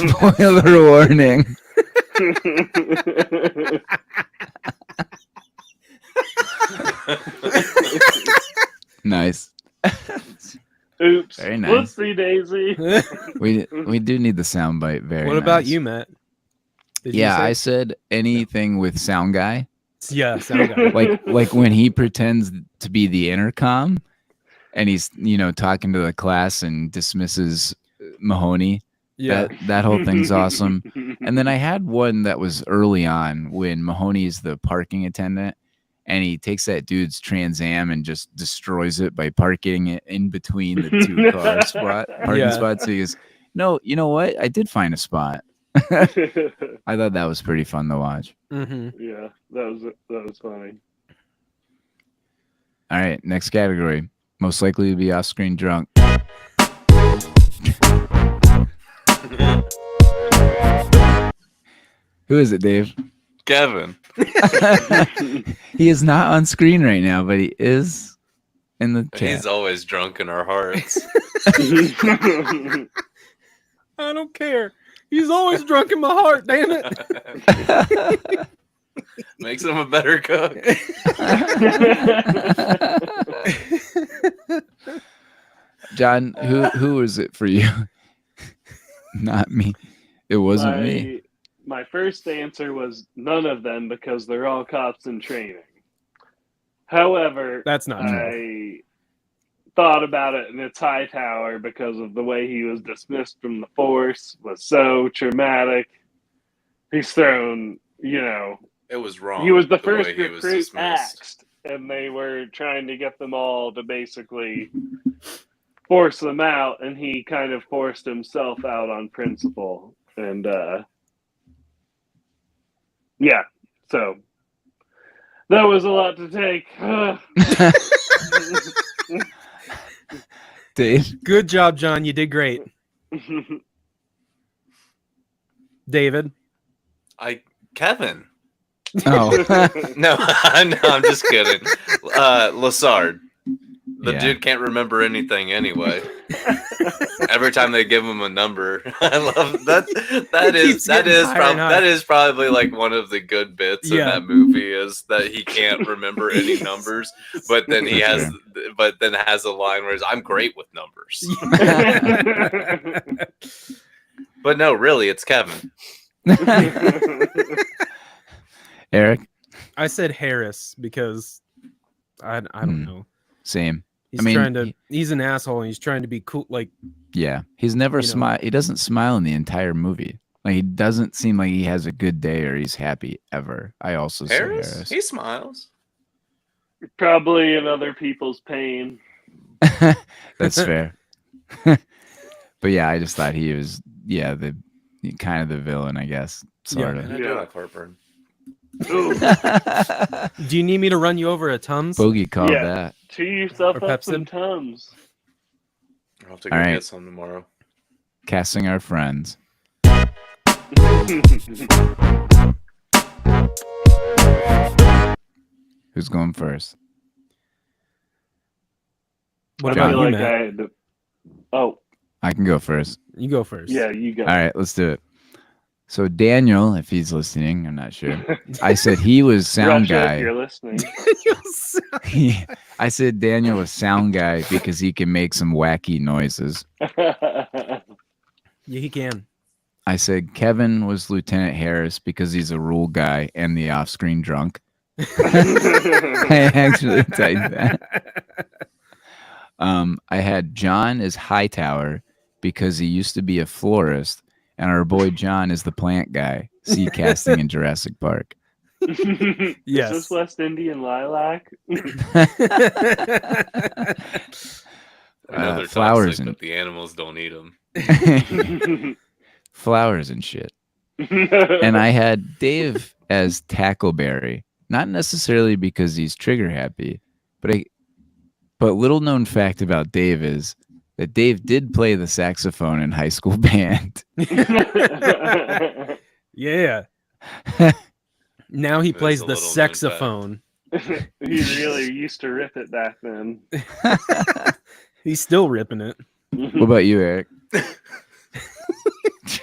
Spoiler warning. Nice. Oops. Very nice. Whoopsie daisy. We do need the soundbite. Very. What about nice. you, Matt? Did you Yeah, say- I said anything with sound guy. Yeah, sound guy. Like when he pretends to be the intercom, and he's talking to the class and dismisses Mahoney. Yeah. That whole thing's awesome. And then I had one that was early on when Mahoney's the parking attendant, and he takes that dude's Trans Am and just destroys it by parking it in between the two parking spots. So he goes, "No, you know what? I did find a spot." I thought that was pretty fun to watch. Mm-hmm. Yeah, that was funny. All right, next category. Most likely to be off-screen drunk. Who is it, Dave? Kevin. He is not on screen right now, but he is in the chat. He's always drunk in our hearts. I don't care. He's always drunk in my heart, damn it. Makes him a better cook. John, who was it for you? Not me. It wasn't me. My first answer was none of them because they're all cops in training. However, That's not true. I thought about it, and it's Hightower because of the way he was dismissed from the force was so traumatic. He's thrown, It was wrong. he was the way first he was recruit dismissed. axed, and they were trying to get them all to basically force them out, and he kind of forced himself out on principle. And yeah, so that was a lot to take. Dave? Good job, John. You did great. David? Kevin. Oh. No, I'm just kidding. Lassard. The Yeah. dude can't remember anything anyway. Every time they give him a number, I love that. That is probably like one of the good bits in that movie is that he can't remember any numbers, but then has a line where he's, "I'm great with numbers." But no, really, it's Kevin. Eric? I said Harris because I don't know. Same. He's an asshole and he's trying to be cool. Like, yeah, he's never smile. He doesn't smile in the entire movie. Like, he doesn't seem like he has a good day or he's happy ever. I also say Harris. He smiles. Probably in other people's pain. That's fair. But yeah, I just thought he was the kind of the villain, I guess. Sort of. I do like heartburn. Do you need me to run you over a Tums? Bogey called that. Cheer yourself Or up Pepsi? some Tums. I'll have to go All right. get some tomorrow. Casting our friends. Who's going first? What John. about you, Matt? I had to... Oh, I can go first. You go first. yeah, you go. All right, let's do it. So Daniel, if he's listening, I'm not sure. I said he was sound Russia, if guy. you're listening. I said Daniel was sound guy because he can make some wacky noises. Yeah, he can. I said Kevin was Lieutenant Harris because he's a rule guy and the off-screen drunk. I actually typed that. I had John as Hightower because he used to be a florist, and our boy John is the plant guy. See casting in Jurassic Park. Yes. Is this West Indian lilac? I know they're flowers toxic, and but the animals don't eat them. flowers and shit. And I had Dave as Tackleberry, not necessarily because he's trigger happy, but little known fact about Dave is that Dave did play the saxophone in high school band. Yeah. Now he There's plays a the little known saxophone. He really used to rip it back then. He's still ripping it. What about you, Eric?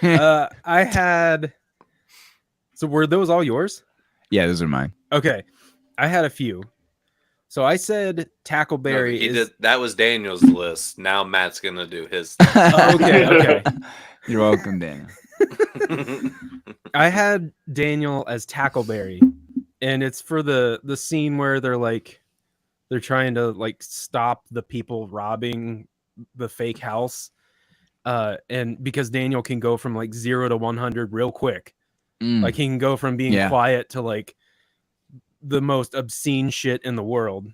I had. So were those all yours? Yeah, those are mine. Okay, I had a few. So I said Tackleberry That was Daniel's list. Now Matt's gonna do his. Okay. You're welcome, Daniel. I had Daniel as Tackleberry, and it's for the scene where they're trying to like stop the people robbing the fake house, and because Daniel can go from like 0 to 100 real quick, like he can go from being quiet to like the most obscene shit in the world.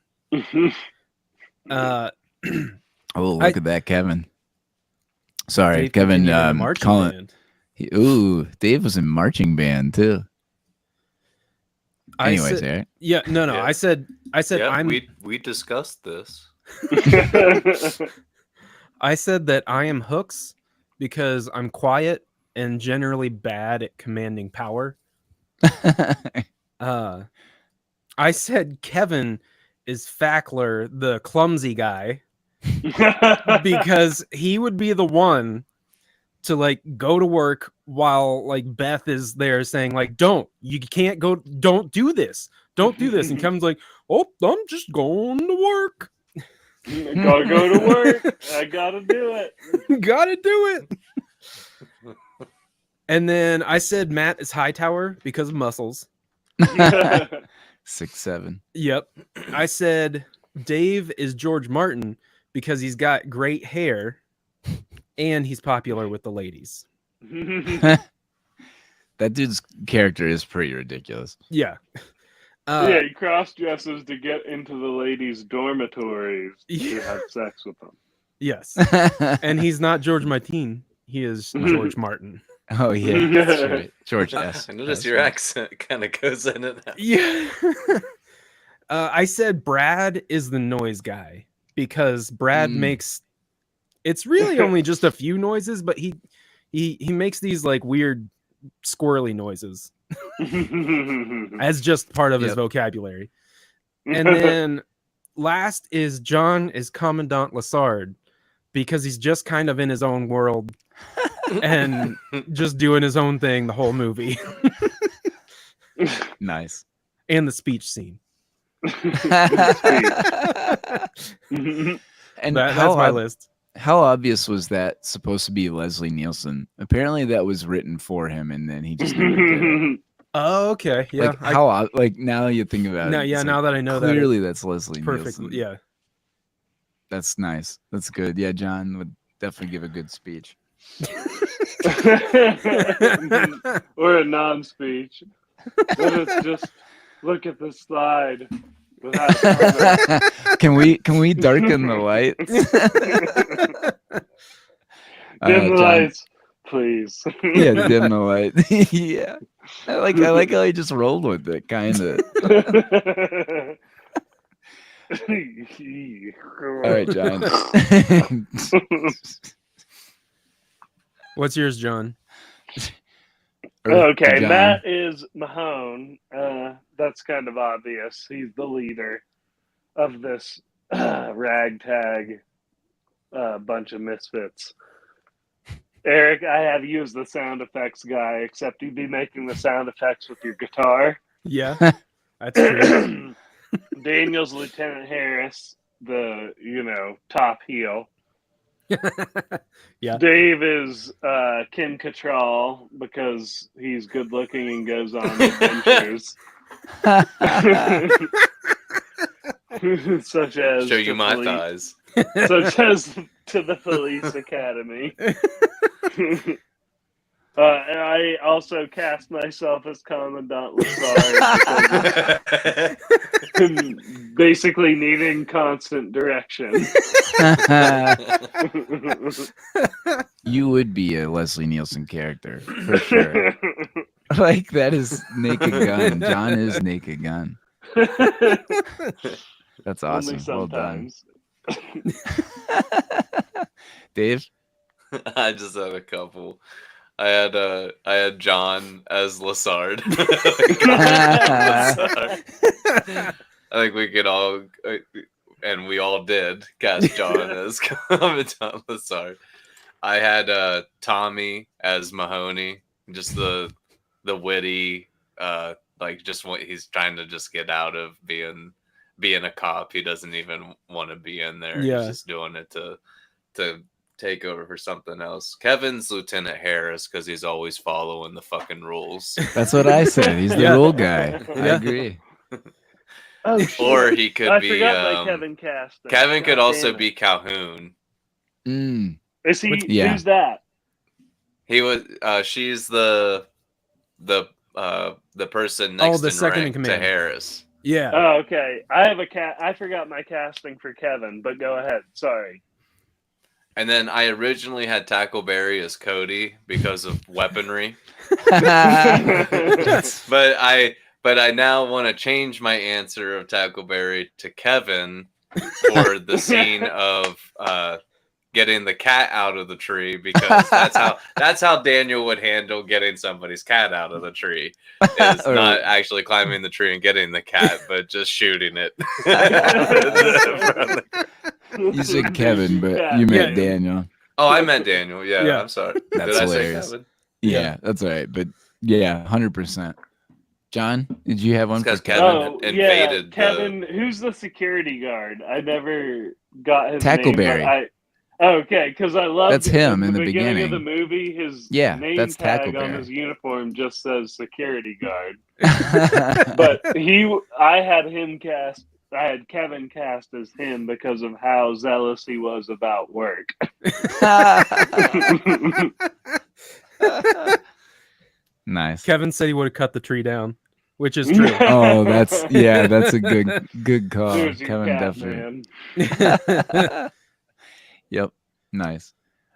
Oh, look at that, Kevin. Sorry, Dave Kevin. continued in the marching Colin. band. Dave was in marching band too. Anyways, Eric. Yeah, no. Yeah. I said Yeah, we discussed this. I said that I am Hooks because I'm quiet and generally bad at commanding power. I said Kevin is Fackler, the clumsy guy, because he would be the one to like go to work while like Beth is there saying like, you can't go, don't do this. And Kevin's like, oh, I'm just going to work. Gotta go to work. I gotta do it. Gotta do it. And then I said Matt is Hightower because of muscles. 6'7". Yep. I said Dave is George Martin because he's got great hair and he's popular with the ladies. That dude's character is pretty ridiculous. Yeah. Yeah, he cross dresses to get into the ladies' dormitories to have sex with them. Yes. And he's not George Martin. He is George Martin. Oh yeah, that's right. George S. I noticed your accent kind of goes in and out. Yeah. I said Brad is the noise guy because Brad makes. It's really only just a few noises, but he makes these like weird squirrely noises as just part of his vocabulary. And then last is John is Commandant Lassard because he's just kind of in his own world and just doing his own thing the whole movie. Nice. And the speech scene. And that's my list. How obvious was that supposed to be Leslie Nielsen? Apparently that was written for him and then he just never did it. Oh, okay. Yeah. Like now you think about it. Yeah, now that I know clearly that's Leslie perfect. Nielsen. Yeah. That's nice. That's good. Yeah, John would definitely give a good speech. Or a non-speech. Let us just look at the slide. Can we darken the lights? Dim the lights, please. Yeah, dim the light. Yeah, I like how he just rolled with it, kind of. All right, John. What's yours, John? Okay, John. Matt is Mahone. That's kind of obvious. He's the leader of this ragtag bunch of misfits. Eric, I have you as the sound effects guy, except you'd be making the sound effects with your guitar. Yeah, that's true. Daniel's Lieutenant Harris, the top heel. Yeah. Dave is Kim Cattrall because he's good looking and goes on adventures. Such as show you my thighs. Such as to the police academy. And I also cast myself as Commandant Lassard, basically needing constant direction. You would be a Leslie Nielsen character for sure. Like that is Naked Gun. John is Naked Gun. That's awesome. Only Well done. sometimes. Dave? I just had a couple. I had John as Lassard. I think we could all, and we all did, cast John as Commandant Lassard. I had Tommy as Mahoney, just the witty, like just what he's trying to just get out of being a cop. He doesn't even want to be in there. Yeah. He's just doing it to take over for something else. Kevin's Lieutenant Harris because he's always following the fucking rules. That's what I said. He's the Yeah. rule guy. I Yeah. agree. Oh, shit. Or he could I be. forgot my Kevin casting. Kevin could God also damn it. be Calhoun. Is he? Yeah. Who's that? He was. She's the person next the in second in rank to command. Harris. Yeah. Oh, okay. I have a I forgot my casting for Kevin, but go ahead. Sorry. And then I originally had Tackleberry as Cody because of weaponry, but I now want to change my answer of Tackleberry to Kevin for the scene of getting the cat out of the tree, because that's how Daniel would handle getting somebody's cat out of the tree. Is not actually climbing the tree and getting the cat, but just shooting it. You said Kevin, but you meant Daniel. Oh, I meant Daniel. Yeah, Yeah. I'm sorry. That's Did hilarious. I say Kevin? Yeah, that's all right. But yeah, 100%. John, did you have one? Because For Kevin invaded. Kevin, who's the security guard? I never got his Tackleberry. name. Okay, because I love That's him in the beginning of beginning. the movie. His name that's tag on Tackleberry. his uniform just says security guard. the But I had Kevin cast as him because of how zealous he was about work. Nice. Kevin said he would have cut the tree down, which is true. Oh, that's a good call. There's your Kevin cat, definitely. man. Yep. Nice.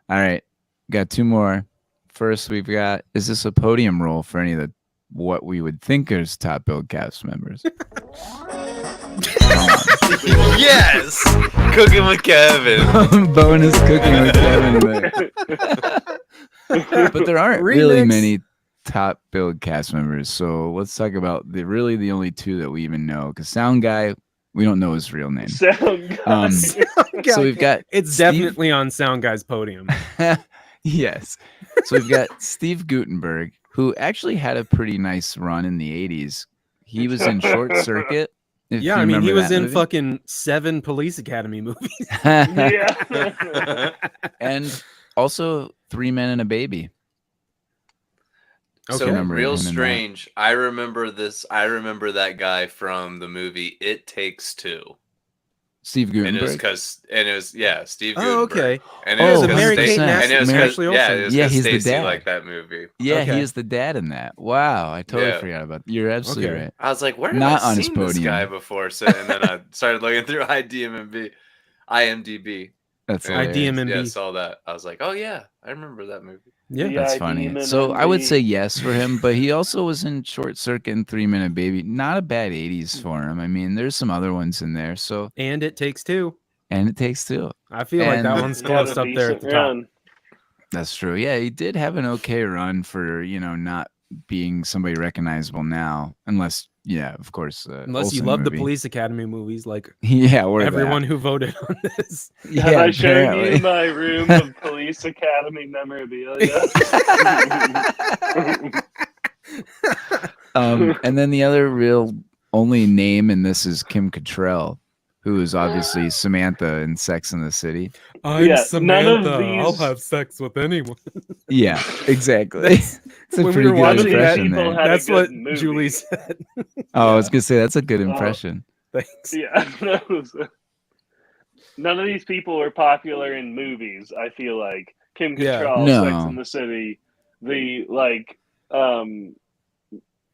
All right. Got two more. First, we've got, is this a podium role for any of the what we would think is top billed cast members? Yes, cooking with Kevin. Bonus cooking with Kevin. But there aren't really Remix. many top billed cast members. So let's talk about the only two that we even know. Because Sound Guy, we don't know his real name. Sound guy. So we've got It's Steve- definitely on Sound Guy's podium. Yes. So we've got Steve Guttenberg, who actually had a pretty nice run in the 80s. He was in Short Circuit. if Yeah, you I mean, he remember was that in movie. fucking 7 Police Academy movies. Yeah. And also 3 Men and a Baby. So Remember real him in that. strange. I remember that guy from the movie It Takes Two. Steve And it was Guttenberg. Steve Oh, Guttenberg. okay. And Oh, it was the 'cause Mary-Kate and it was Mary- 'cause- Ashley yeah, Olsen. it was Yeah, 'cause he's the Stacey dad. liked that movie. Yeah, Okay. he is the dad in that. Wow, I totally Yeah. forgot about that. You're absolutely Okay. right. I was like, where have Not I on his seen this podium. guy before? So, and then I started looking through IMDb. That's Yeah. hilarious. IDMB. Yeah, I saw that. I was like, oh yeah, I remember that movie. Yeah. The That's ID funny. and So I would MD. say yes for him, but he also was in Short Circuit and 3 Minute Baby. Not a bad 80s for him. I mean, there's some other ones in there. So, And It Takes Two. and It Takes Two. I feel like And- that one's He had close a up there at decent the top. run. That's true. Yeah, he did have an okay run for, not being somebody recognizable now, unless, of course. Unless you Olsen love the movie. Police Academy movies, like Yeah, or everyone who voted on this. That. Have I shown apparently. you my room of Police Academy memorabilia? And then the other real only name in this is Kim Cattrall, who is obviously Samantha in Sex and the City. I'm Yeah, none of Samantha. I'll these- have sex with anyone. Yeah, exactly. It's a when we pretty were good watching that, impression people there. had a That's good what movie. Julie said. Oh, I was gonna say that's a good impression. Thanks. Yeah. None of these people were popular in movies, I feel like. Kim Yeah. Cattrall, No. Sex and the City,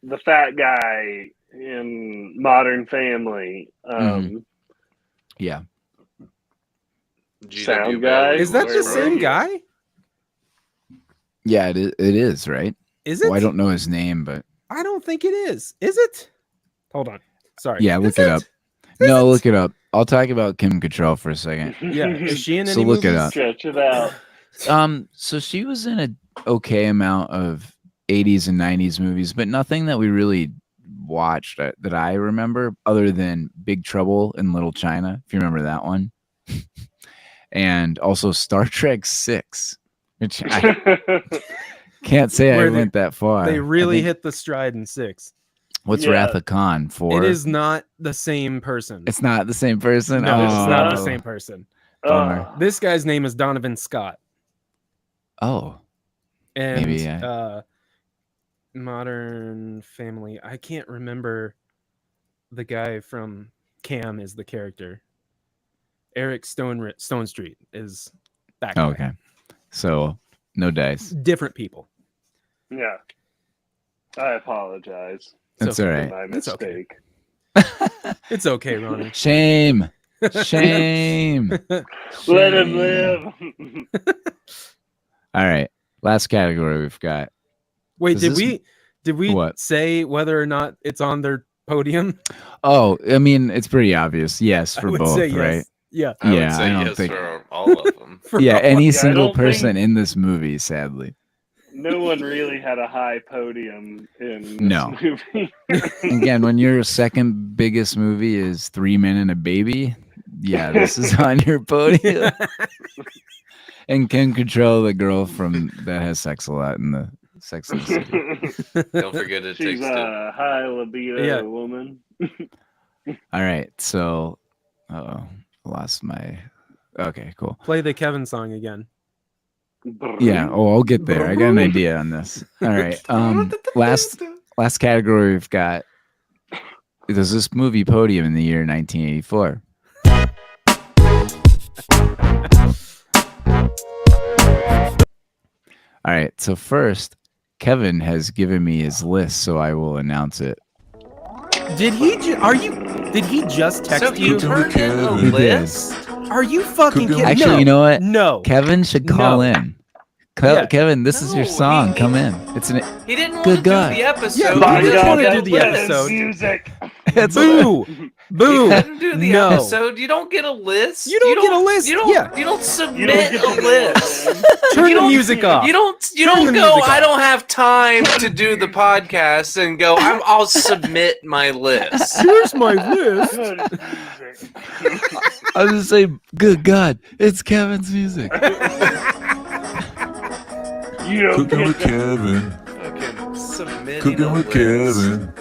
the fat guy in Modern Family. Yeah. Sound guy? Is that the Where same were guy? Yeah, it is, right? Is it? Well, I don't know his name, but I don't think it is. Is it? Hold on. Sorry. yeah, look Is it up. No, look it up. I'll talk about Kim Cattrall for a second. Yeah. Is she in So any look it movies? up. Stretch it out. So she was in a okay amount of 80s and 90s movies, but nothing that we really watched that I remember, other than Big Trouble in Little China, if you remember that one, and also Star Trek 6, which I can't say Where I went that far. They I really think- hit the stride in 6. What's Yeah. Wrath of Khan for? It is not the same person. It's not the same person. No, it's not the Oh. same person. Bummer. This guy's name is Donovan Scott. Oh, And Maybe I- Modern Family. I can't remember the guy from Cam is the character. Eric Stone Street is that guy. okay. So no dice. Different people. Yeah. I apologize. That's So- all right. My It's okay. mistake. It's okay, Ronnie. Shame. Shame. Let him Shame. live. All right. Last category we've got. Wait, Does did this- we What? say whether or not it's on their podium? Oh, I mean, it's pretty obvious. Yes, I for would both, say yes. right? Yeah. I Yeah, would say I don't yes think- for all of them. For Yeah, all- any I single don't person think- in this movie, sadly. No one really had a high podium in this No. movie. Again, when your second biggest movie is 3 Men and a Baby, yeah, this is on your podium. And can control the girl from that has sex a lot in the Sex and the City. Don't forget it She's takes two. a high libido Yeah. woman. All right, so I lost my. Okay, cool. Play the Kevin song again. Yeah. Oh, I'll get there. I got an idea on this. All right. Last category we've got. Does this movie podium in the year 1984? All right. So first, Kevin has given me his list, so I will announce it. Did he? Did he just text So you? you turned in a He did. list? Are you fucking kidding? Actually, no. you know what? No. Kevin should call No. in. Yeah. Kevin, this is your No, song. he- Come in. It's an. He didn't want Good to do God. the episode. Yeah, He by just God, wanted that to do the do episode. Music. It's Boo! He Boo! couldn't do the No. episode. You don't get a list. You don't get a list. You don't. Yeah. You don't You submit don't get a to list. Turn You the don't- music off. You don't. You Turn don't the go. music I off." don't have time to do the podcast and go. I'll submit my list. Here's my list. Good music. I was just saying, good God, it's Kevin's music. You don't Cooking get with to Kevin. Fucking submitting Cooking a with list. Kevin.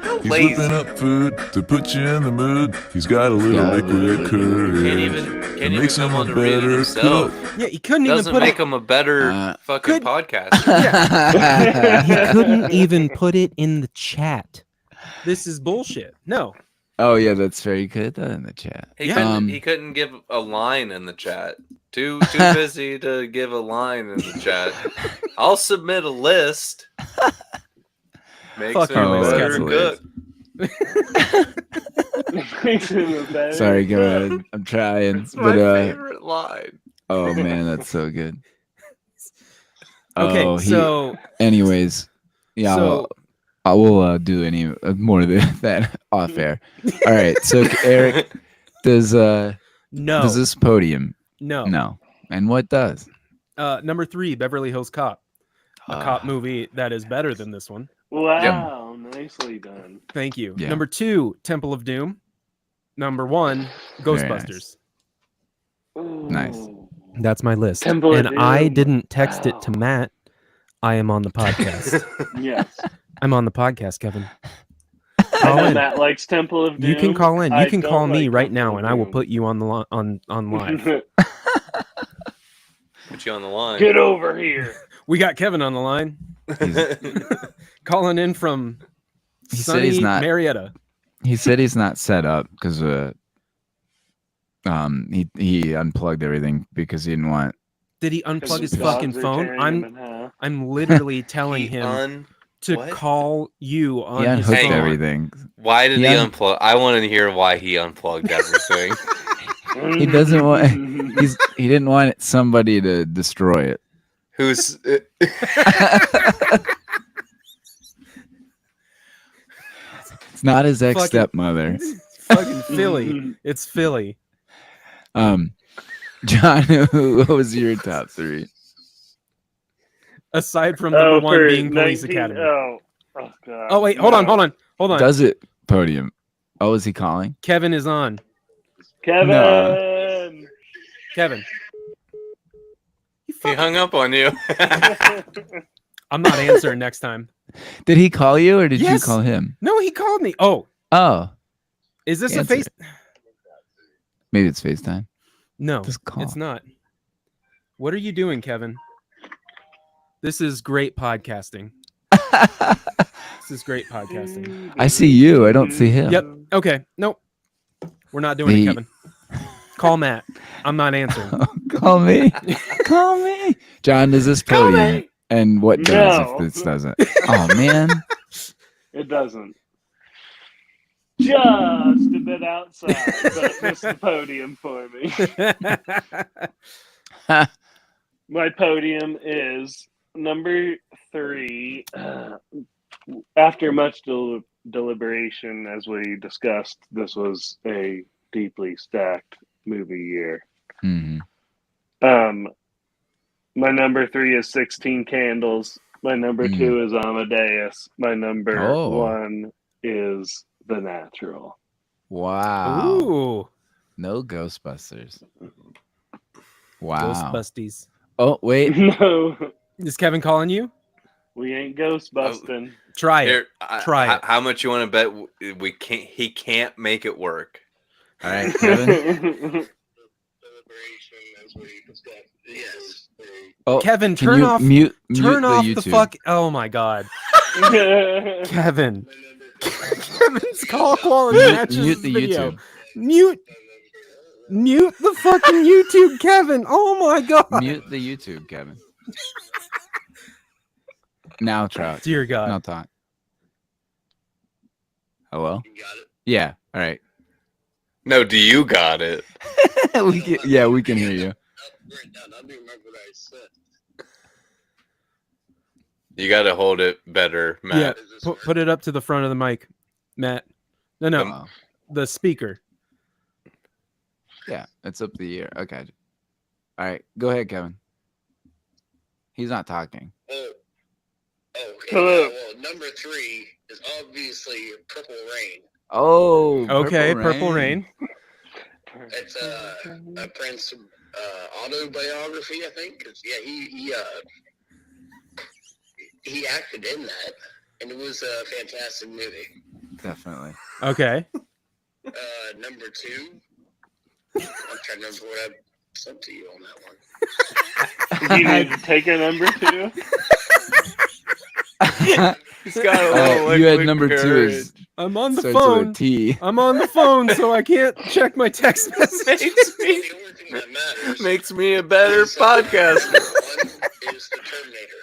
How He's lazy. whipping up food to put you in the mood. He's got a little Yeah. liquid courage. Can't even It makes come him on a to read it better himself. cook. Yeah, he couldn't even Doesn't put make it. him a better fucking Could- podcaster. He couldn't even put it in the chat. This is bullshit. No. Oh yeah, that's fair. You could have done it in the chat. He Yeah. couldn't. He couldn't give a line in the chat. Too busy to give a line in the chat. I'll submit a list. Makes Fuck him you, a Liz. better That's cook. Makes him a better Sorry, go cook. ahead. I'm trying, It's my but favorite line. oh man, that's so good. Okay, Oh, so anyways, yeah, So- I will do any more of that off air. All right, so Eric, does no, this podium? no. No, and what does? Number 3, Beverly Hills Cop, a Ah. cop movie that is better than this one. Wow, nicely done. Thank you. Yeah. Number 2, Temple of Doom. Number 1, Very Ghostbusters. Nice. Ooh. That's my list. Temple of And I Doom. didn't text it to Wow. Matt. I am on the podcast. Yes. I'm on the podcast, Kevin. I Call know in. Matt likes Temple of Doom. You can call in. You I can don't call me like right Temple now, of and I will Doom. put you on the on live. Put you on the line. Get over here. We got Kevin on the line, calling in from He said sunny he's not- Marietta. He said he's not set up because he unplugged everything because he didn't want. Did he unplug Because his the dogs fucking are phone? tearing him in half. I'm literally telling He him to what? call you He on his unhooked Hang phone. on. everything. Why did he Yeah. unplug? I want to hear why he unplugged everything. He doesn't want. He didn't want somebody to destroy it. Who's It's not his ex Fucking- stepmother. Fucking Philly. It's Philly. John, what was your top 3? Aside from number 1 for being Police 19 Academy. Oh, God. Oh wait, hold on. Hold on. Does it Podium? Oh, is he calling? Kevin is on. Kevin. Nah. Kevin. He hung up on you. I'm not answering next time. Did he call you or did you Yes. call him? No, he called me. Oh, Is this a Answer face? it. Maybe it's FaceTime. No, Just call. it's not. What are you doing, Kevin? This is great podcasting. This is great podcasting. I see you. I don't see him. Yep. Okay. Nope. We're not doing it, Kevin. Call Matt. I'm not answering. Call me. Call me. John, does this Call Podium? me. And what does No. if this doesn't? Oh, man. It doesn't. Just a bit outside, but it missed the Podium for me. My Podium is number 3. After much deliberation, as we discussed, this was a deeply stacked movie year. Mhm. My number 3 is 16 Candles. My number 2 is Amadeus. My number 1 is The Natural. Wow. Ooh. No Ghostbusters. Wow. Ghostbusties. Oh, wait. No, Is Kevin calling you? we ain't ghostbusting. Try it. Here, Try it. How much you want to bet we can't? He can't make it work. All right, Kevin. Oh, Kevin, can turn you off. mute Turn the off YouTube. the fuck. Oh my god, Kevin. Kevin's call quality matches Mute his the video. YouTube. Mute the fucking YouTube, Kevin. Oh my god. Mute the YouTube, Kevin. Now, Trout. Dear God. Now talk. Hello? Yeah. All right. No, do you got it? we can hear you. You got to hold it better, Matt. Yeah, put it up to the front of the mic, Matt. No, Oh. the speaker. Yeah, it's up the ear. Okay. All right. Go ahead, Kevin. He's not talking. Hello. Well, number 3 is obviously Purple Rain. Oh, Okay, Purple Rain. It's a Prince autobiography, I think. 'Cause, yeah, he acted in that, and it was a fantastic movie. Definitely. Okay. Number 2, I'm trying to remember what I sent to you on that one. Do you need to take a number 2? He's got a little you had liquid number 2 courage. is I'm on the starts with a phone. T. I'm on the phone, so I can't check my text message. The only thing that matters Makes me a better is, podcaster. Number 1 is the Terminator.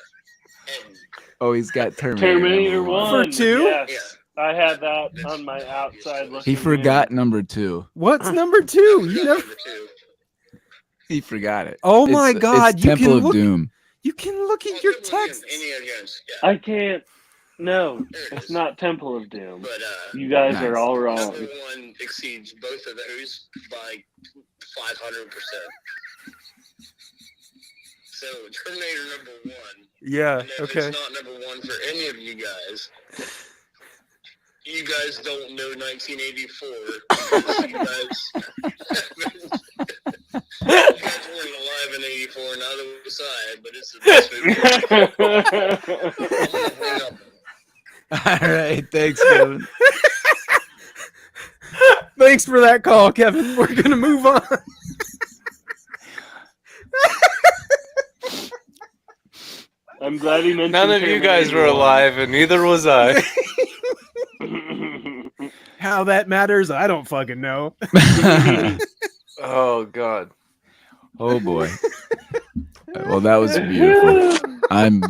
And Oh, he's got Terminator. Terminator number 1. For 2? Yes. Yeah. I had that on my outside looking. He forgot number 2. What's number 2? You never. number 2. He forgot it. Oh my God, It's you Temple can of look- Doom. You can look at your texts. Indiana Jones. Yeah. I can't. No, There it it's is. not Temple of Doom. But You guys Nice. are all wrong. number 1 exceeds both of those by 500%. So Terminator number 1. Yeah. And if Okay. it's not number 1 for any of you guys, you guys don't know 1984. You guys weren't alive in 84, neither was I, but it's the best movie. I'm gonna hang up. All right. Thanks, Kevin. Thanks for that call, Kevin. We're gonna move on. I'm glad he mentioned. None of you guys were Terminator alive, and neither was I. 1. How that matters, I don't fucking know. Oh God. Oh boy. Well, that was beautiful. I'm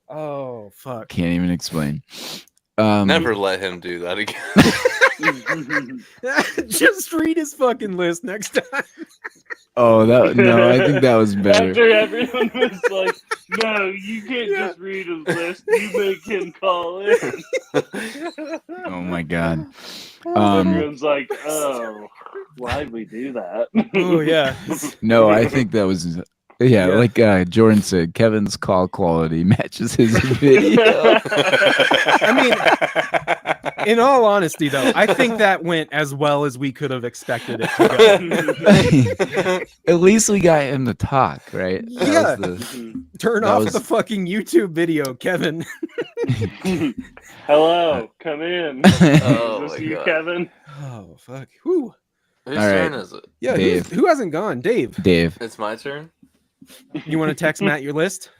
Oh fuck. can't even explain. Never let him do that again. Just read his fucking list next time. Oh, no, I think that was better. After everyone was like, "No, you can't just read his list. You make him call in." Oh my god. Everyone's like, "Oh, why'd we do that?" Oh yeah. No, I think that was Yeah, Yeah. like Jordan said, Kevin's call quality matches his video. I mean, in all honesty, though, I think that went as well as we could have expected it to go. At least we got him to talk, right? Yeah. Turn that off was- the fucking YouTube video, Kevin. Hello, come in. Oh Is this my you, God. Kevin? Oh fuck. Whew. Whose All right. turn is it? Yeah. Dave. Who hasn't gone? Dave. Dave. It's my turn. You want to text Matt your list?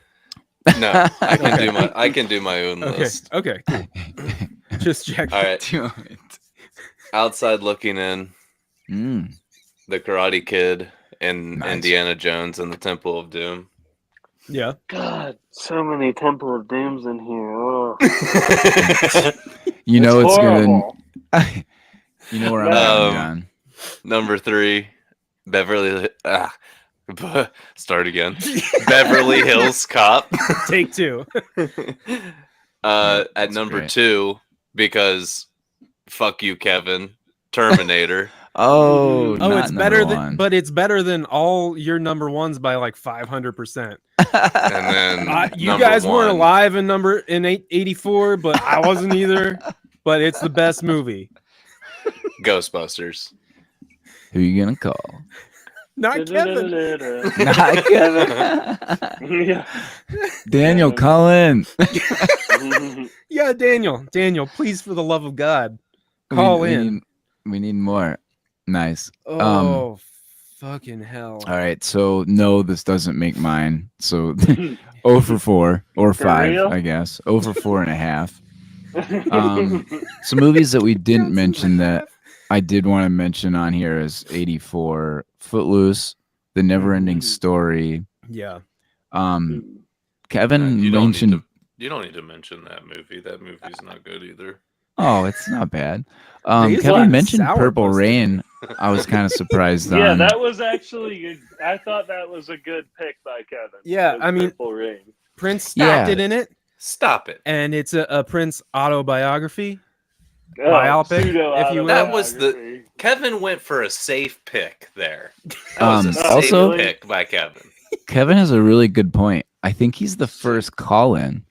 No, I can Okay. do my. I can do my own Okay. list. Okay. Cool. Just check. All right. Do it. Outside looking in, Mm. The Karate Kid and Nice. Indiana Jones and the Temple of Doom. Yeah. God, so many Temple of Dooms in here. Oh. You know it's horrible. good. You know where I'm going, John. Number 3, Beverly. Start again. Beverly Hills Cop. Take 2. At That's number great. 2, because fuck you, Kevin. Terminator. Oh, Oh, not it's better number than, one. but it's better than all your number ones by like 500%. And then You number guys weren't 1, alive in 84, but I wasn't either. But it's the best movie. Ghostbusters. Who you gonna call? Not Kevin. Not Kevin. Yeah. Daniel, Kevin. call in. Yeah, Daniel. Daniel, please, for the love of God, call in. We need more. Nice. Oh, fucking hell. All right. So no, this doesn't make mine. So 0 for 4 or For 5, real? I guess. 0 for 4.5. Some movies that we didn't mention that I did want to mention on here is 84, Footloose, The Neverending Story. Yeah. Kevin You don't mentioned. need to. You don't need to mention that movie. That movie's not good either. Oh, it's not bad. He's Kevin like mentioned sour Purple pussy. Rain. I was kind of surprised Yeah, on. that was actually good. I thought that was a good pick by Kevin. Yeah, Was I mean- Purple Rain. Prince Yeah. acted in it, Stop it. and it's a Prince autobiography. Oh, Biopic, pseudo if you will. That was the- autobiography. Kevin went for a safe pick there. That was a safe also- pick by Kevin. Kevin has a really good point. I think he's the first call-in.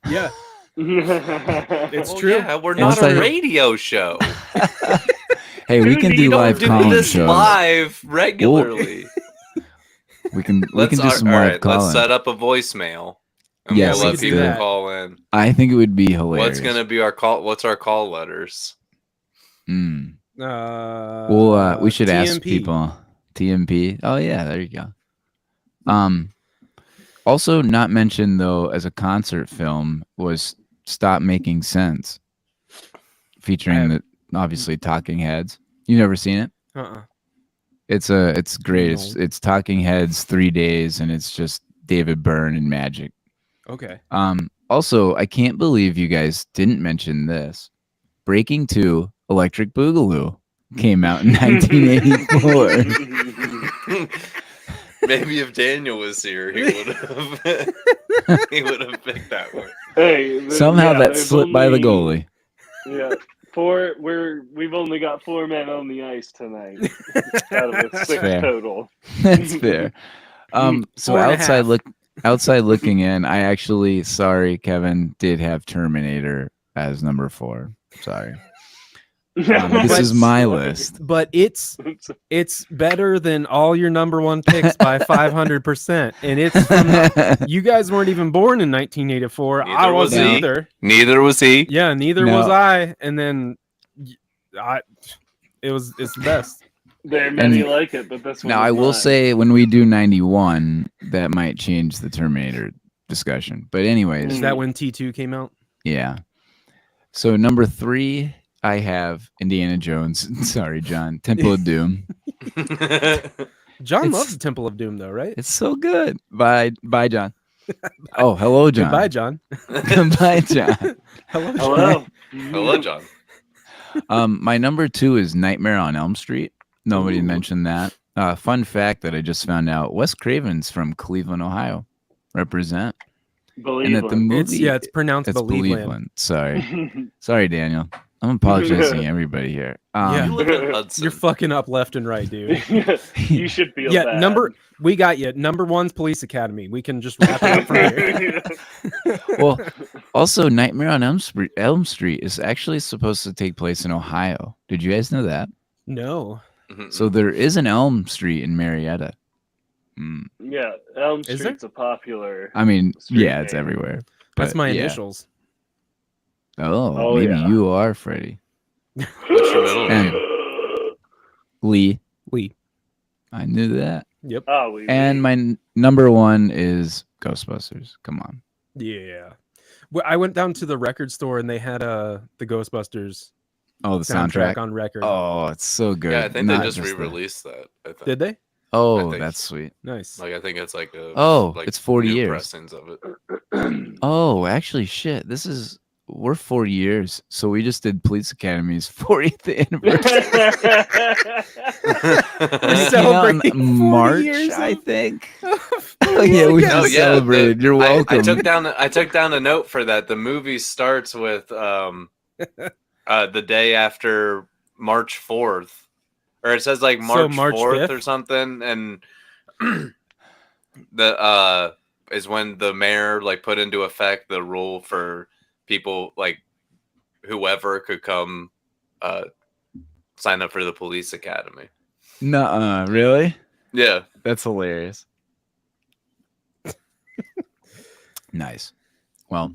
Yeah. It's Well, true. Yeah, we're not Inside- a radio show. Hey, we Dude, can you do don't live Do call-in this shows. live regularly. We can Let's do some all live right. call-in. Let's set up a voicemail, and Yes, we'll let let's do people that. call in. I think it would be hilarious. What's gonna be our call? What's our call letters? Mm. Well, We should ask people. TMP. Oh yeah, there you go. Also not mentioned though as a concert film was Stop Making Sense, featuring the obviously Talking Heads. You never seen it? It's great. No. It's Talking Heads 3 days, and it's just David Byrne and magic. Okay. Also, I can't believe you guys didn't mention this. Breaking 2, Electric Boogaloo came out in 1984. Maybe if Daniel was here, he would have. He would have picked that one. Hey, Somehow that there's slipped by the only- goalie. Yeah, we've only got 4 men on the ice tonight out of a 6 fair. total. That's fair. So 4.5. outside looking in, I actually, sorry, Kevin, did have Terminator as number 4. Sorry. This is my list. But it's better than all your number one picks by 500%. And it's from, you guys weren't even born in 1984. I Neither was wasn't he. either. Neither was he. Yeah, neither No. was I. And then it's the best. There are many And- like it, but this one. Now, is I will mine. say when we do 91, that might change the Terminator discussion. But anyways, Is that when T2 came out? yeah. So number 3, I have Indiana Jones. Sorry, John. Temple of Doom. John It's- loves the Temple of Doom, though, right? It's so good. Bye, John. Oh, hello, John. Goodbye, John. Goodbye, John. Hello, John. Hello. Hello, John. My number 2 is Nightmare on Elm Street. Nobody mentioned that. Fun fact that I just found out: Wes Craven's from Cleveland, Ohio. Represent. Believe And that the it. movie, It's pronounced it's Believeland. Believeland. Sorry, sorry, Daniel. I'm apologizing to everybody here. Yeah. You live in Hudson. You're fucking up left and right, dude. You should feel Yeah, bad. we got you. Number one's Police Academy. We can just wrap it up from here. Well, also Nightmare on Elm Street is actually supposed to take place in Ohio. Did you guys know that? No. So there is an Elm Street in Marietta. Yeah, Elm Is there? Street's a popular. I mean, street yeah, it's name. everywhere. That's but my yeah. initials. Oh, Oh, maybe yeah. you are Freddie. What's your middle And name? Lee. Lee. I knew that. Yep. Oh, And my number one is Ghostbusters. Come on. Yeah. Well, I went down to the record store and they had the Ghostbusters Oh, the soundtrack. on record. Oh, it's so good. Yeah, I think Not they just the- re-released that. I think. Did they? Oh, think that's so. sweet. Nice. Like I think it's like a It's 40 new years. pressings of it. Oh, actually, shit. We're 40 years. So we just did Police Academy's 40th anniversary. We're It came out in celebrating 40 March, years I of- think. Oh, yeah, we No, just yeah, celebrated. You're welcome. I took down a note for that. The movie starts with the day after March 4th, or it says like March, March 4th 5th? or something, and the is when the mayor like put into effect the rule for people like whoever could come sign up for the police academy. Nuh-uh, really? Yeah. That's hilarious. Nice. Well,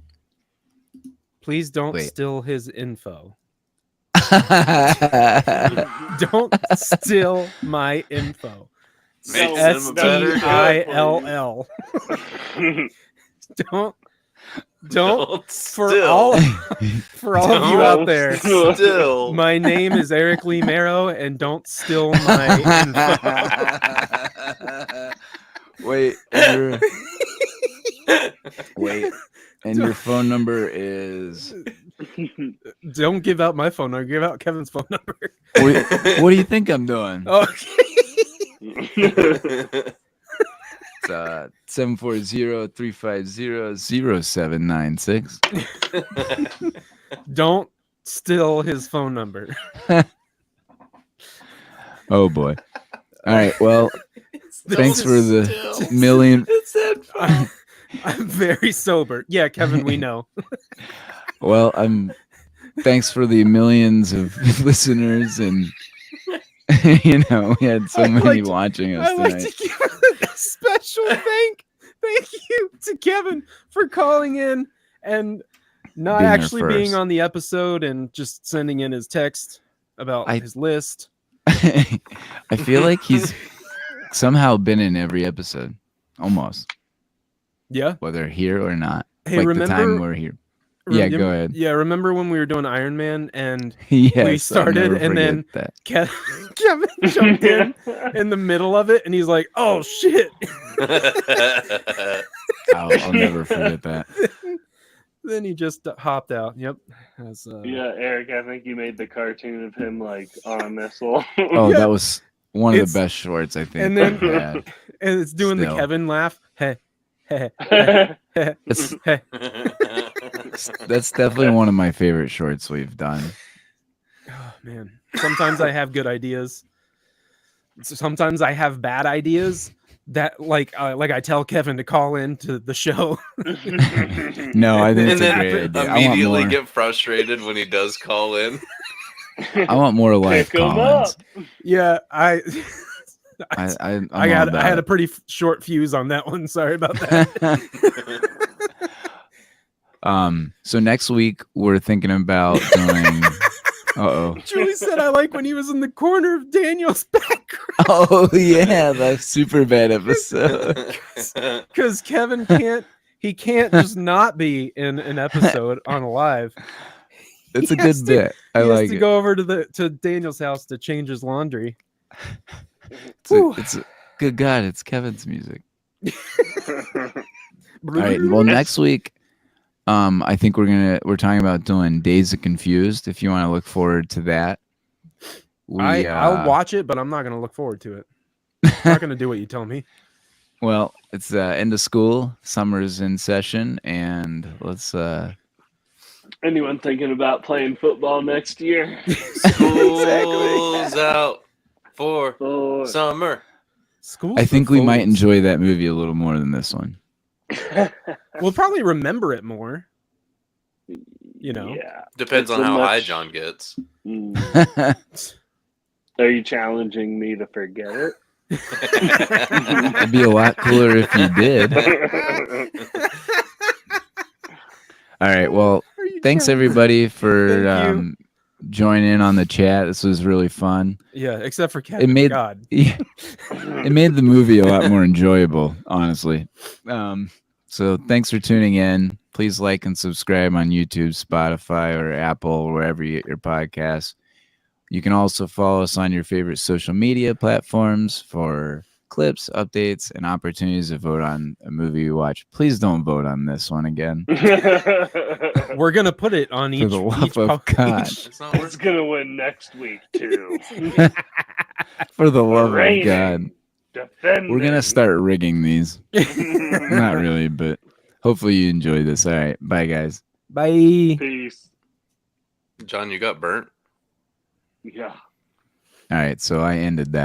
Please don't Wait. steal his info. Don't steal my info. Makes him a better STILL. Don't for steal. all of you out there. Still. My name is Eric Lee Marrow, and don't steal my info. Wait, and your phone number is Don't give out my phone number. Give out Kevin's phone number. what do you think I'm doing? Okay. It's 740-350-0796. Don't steal his phone number. Oh boy. All right, well, thanks for the million. I'm very sober. Yeah, Kevin, we know. Well, thanks for the millions of listeners, and we had so many watching us I'd like tonight. to give a special thank you to Kevin for calling in and not Being there actually being first. on the episode and just sending in his text about his list. I feel like he's somehow been in every episode, almost. Yeah. Whether here or not. Hey, like remember? the time we're here. Yeah, go ahead. Yeah, remember when we were doing Iron Man and Yes, we I'll started never and then forget Kevin jumped in the middle of it and he's like, "Oh shit!" I'll never forget that. Then he just hopped out. Yep. That's, Yeah, Eric, I think you made the cartoon of him like on a missile. Oh, Yeah. that was one of It's- the best shorts I think. and then we've had. and it's doing Still. the Kevin laugh. Heh, heh, heh, heh, It's- heh. That's definitely one of my favorite shorts we've done. Oh, man. Sometimes I have good ideas. Sometimes I have bad ideas that like I tell Kevin to call in to the show. No, I think And it's a then great idea. I want immediately more. get frustrated when he does call in. I want more live Pick 'em comments. Yeah, I I'm I all had about I had a it. pretty short fuse on that one. Sorry about that. So next week we're thinking about doing. Uh-oh. Julie said I like when he was in the corner of Daniel's background Oh yeah, that super bad episode. because Kevin can't just not be in an episode on a live. It's He a good has to- bit. I He has like to it. go over to Daniel's house to change his laundry. Good God, it's Kevin's music. All right. Well, next week, I think we're talking about doing Days of Confused. If you want to look forward to that, I'll watch it, but I'm not gonna look forward to it. I'm not gonna do what you tell me. Well, it's end of school, summer's in session, and let's Anyone thinking about playing football next year? School's out for Or summer. School's I for think we might fools. enjoy that movie a little more than this one. We'll probably remember it more. You know. Yeah. Depends It's on a how high much- John gets. Are you challenging me to forget it? It'd be a lot cooler if you did. All right. Well, thanks everybody for Thank you. joining in on the chat. This was really fun. Yeah, except for Kevin. made- God. Yeah, it made the movie a lot more enjoyable, honestly. So thanks for tuning in. Please like and subscribe on YouTube, Spotify, or Apple, or wherever you get your podcasts. You can also follow us on your favorite social media platforms for clips, updates, and opportunities to vote on a movie you watch. Please don't vote on this one again. We're gonna put it on For each. the love each of God. It's not It's worth gonna win next week too. For the love of Reigning, God. defending. We're going to start rigging these. Not really, but hopefully you enjoy this. All right. Bye, guys. Bye. Peace. John, you got burnt. Yeah. All right. So I ended that.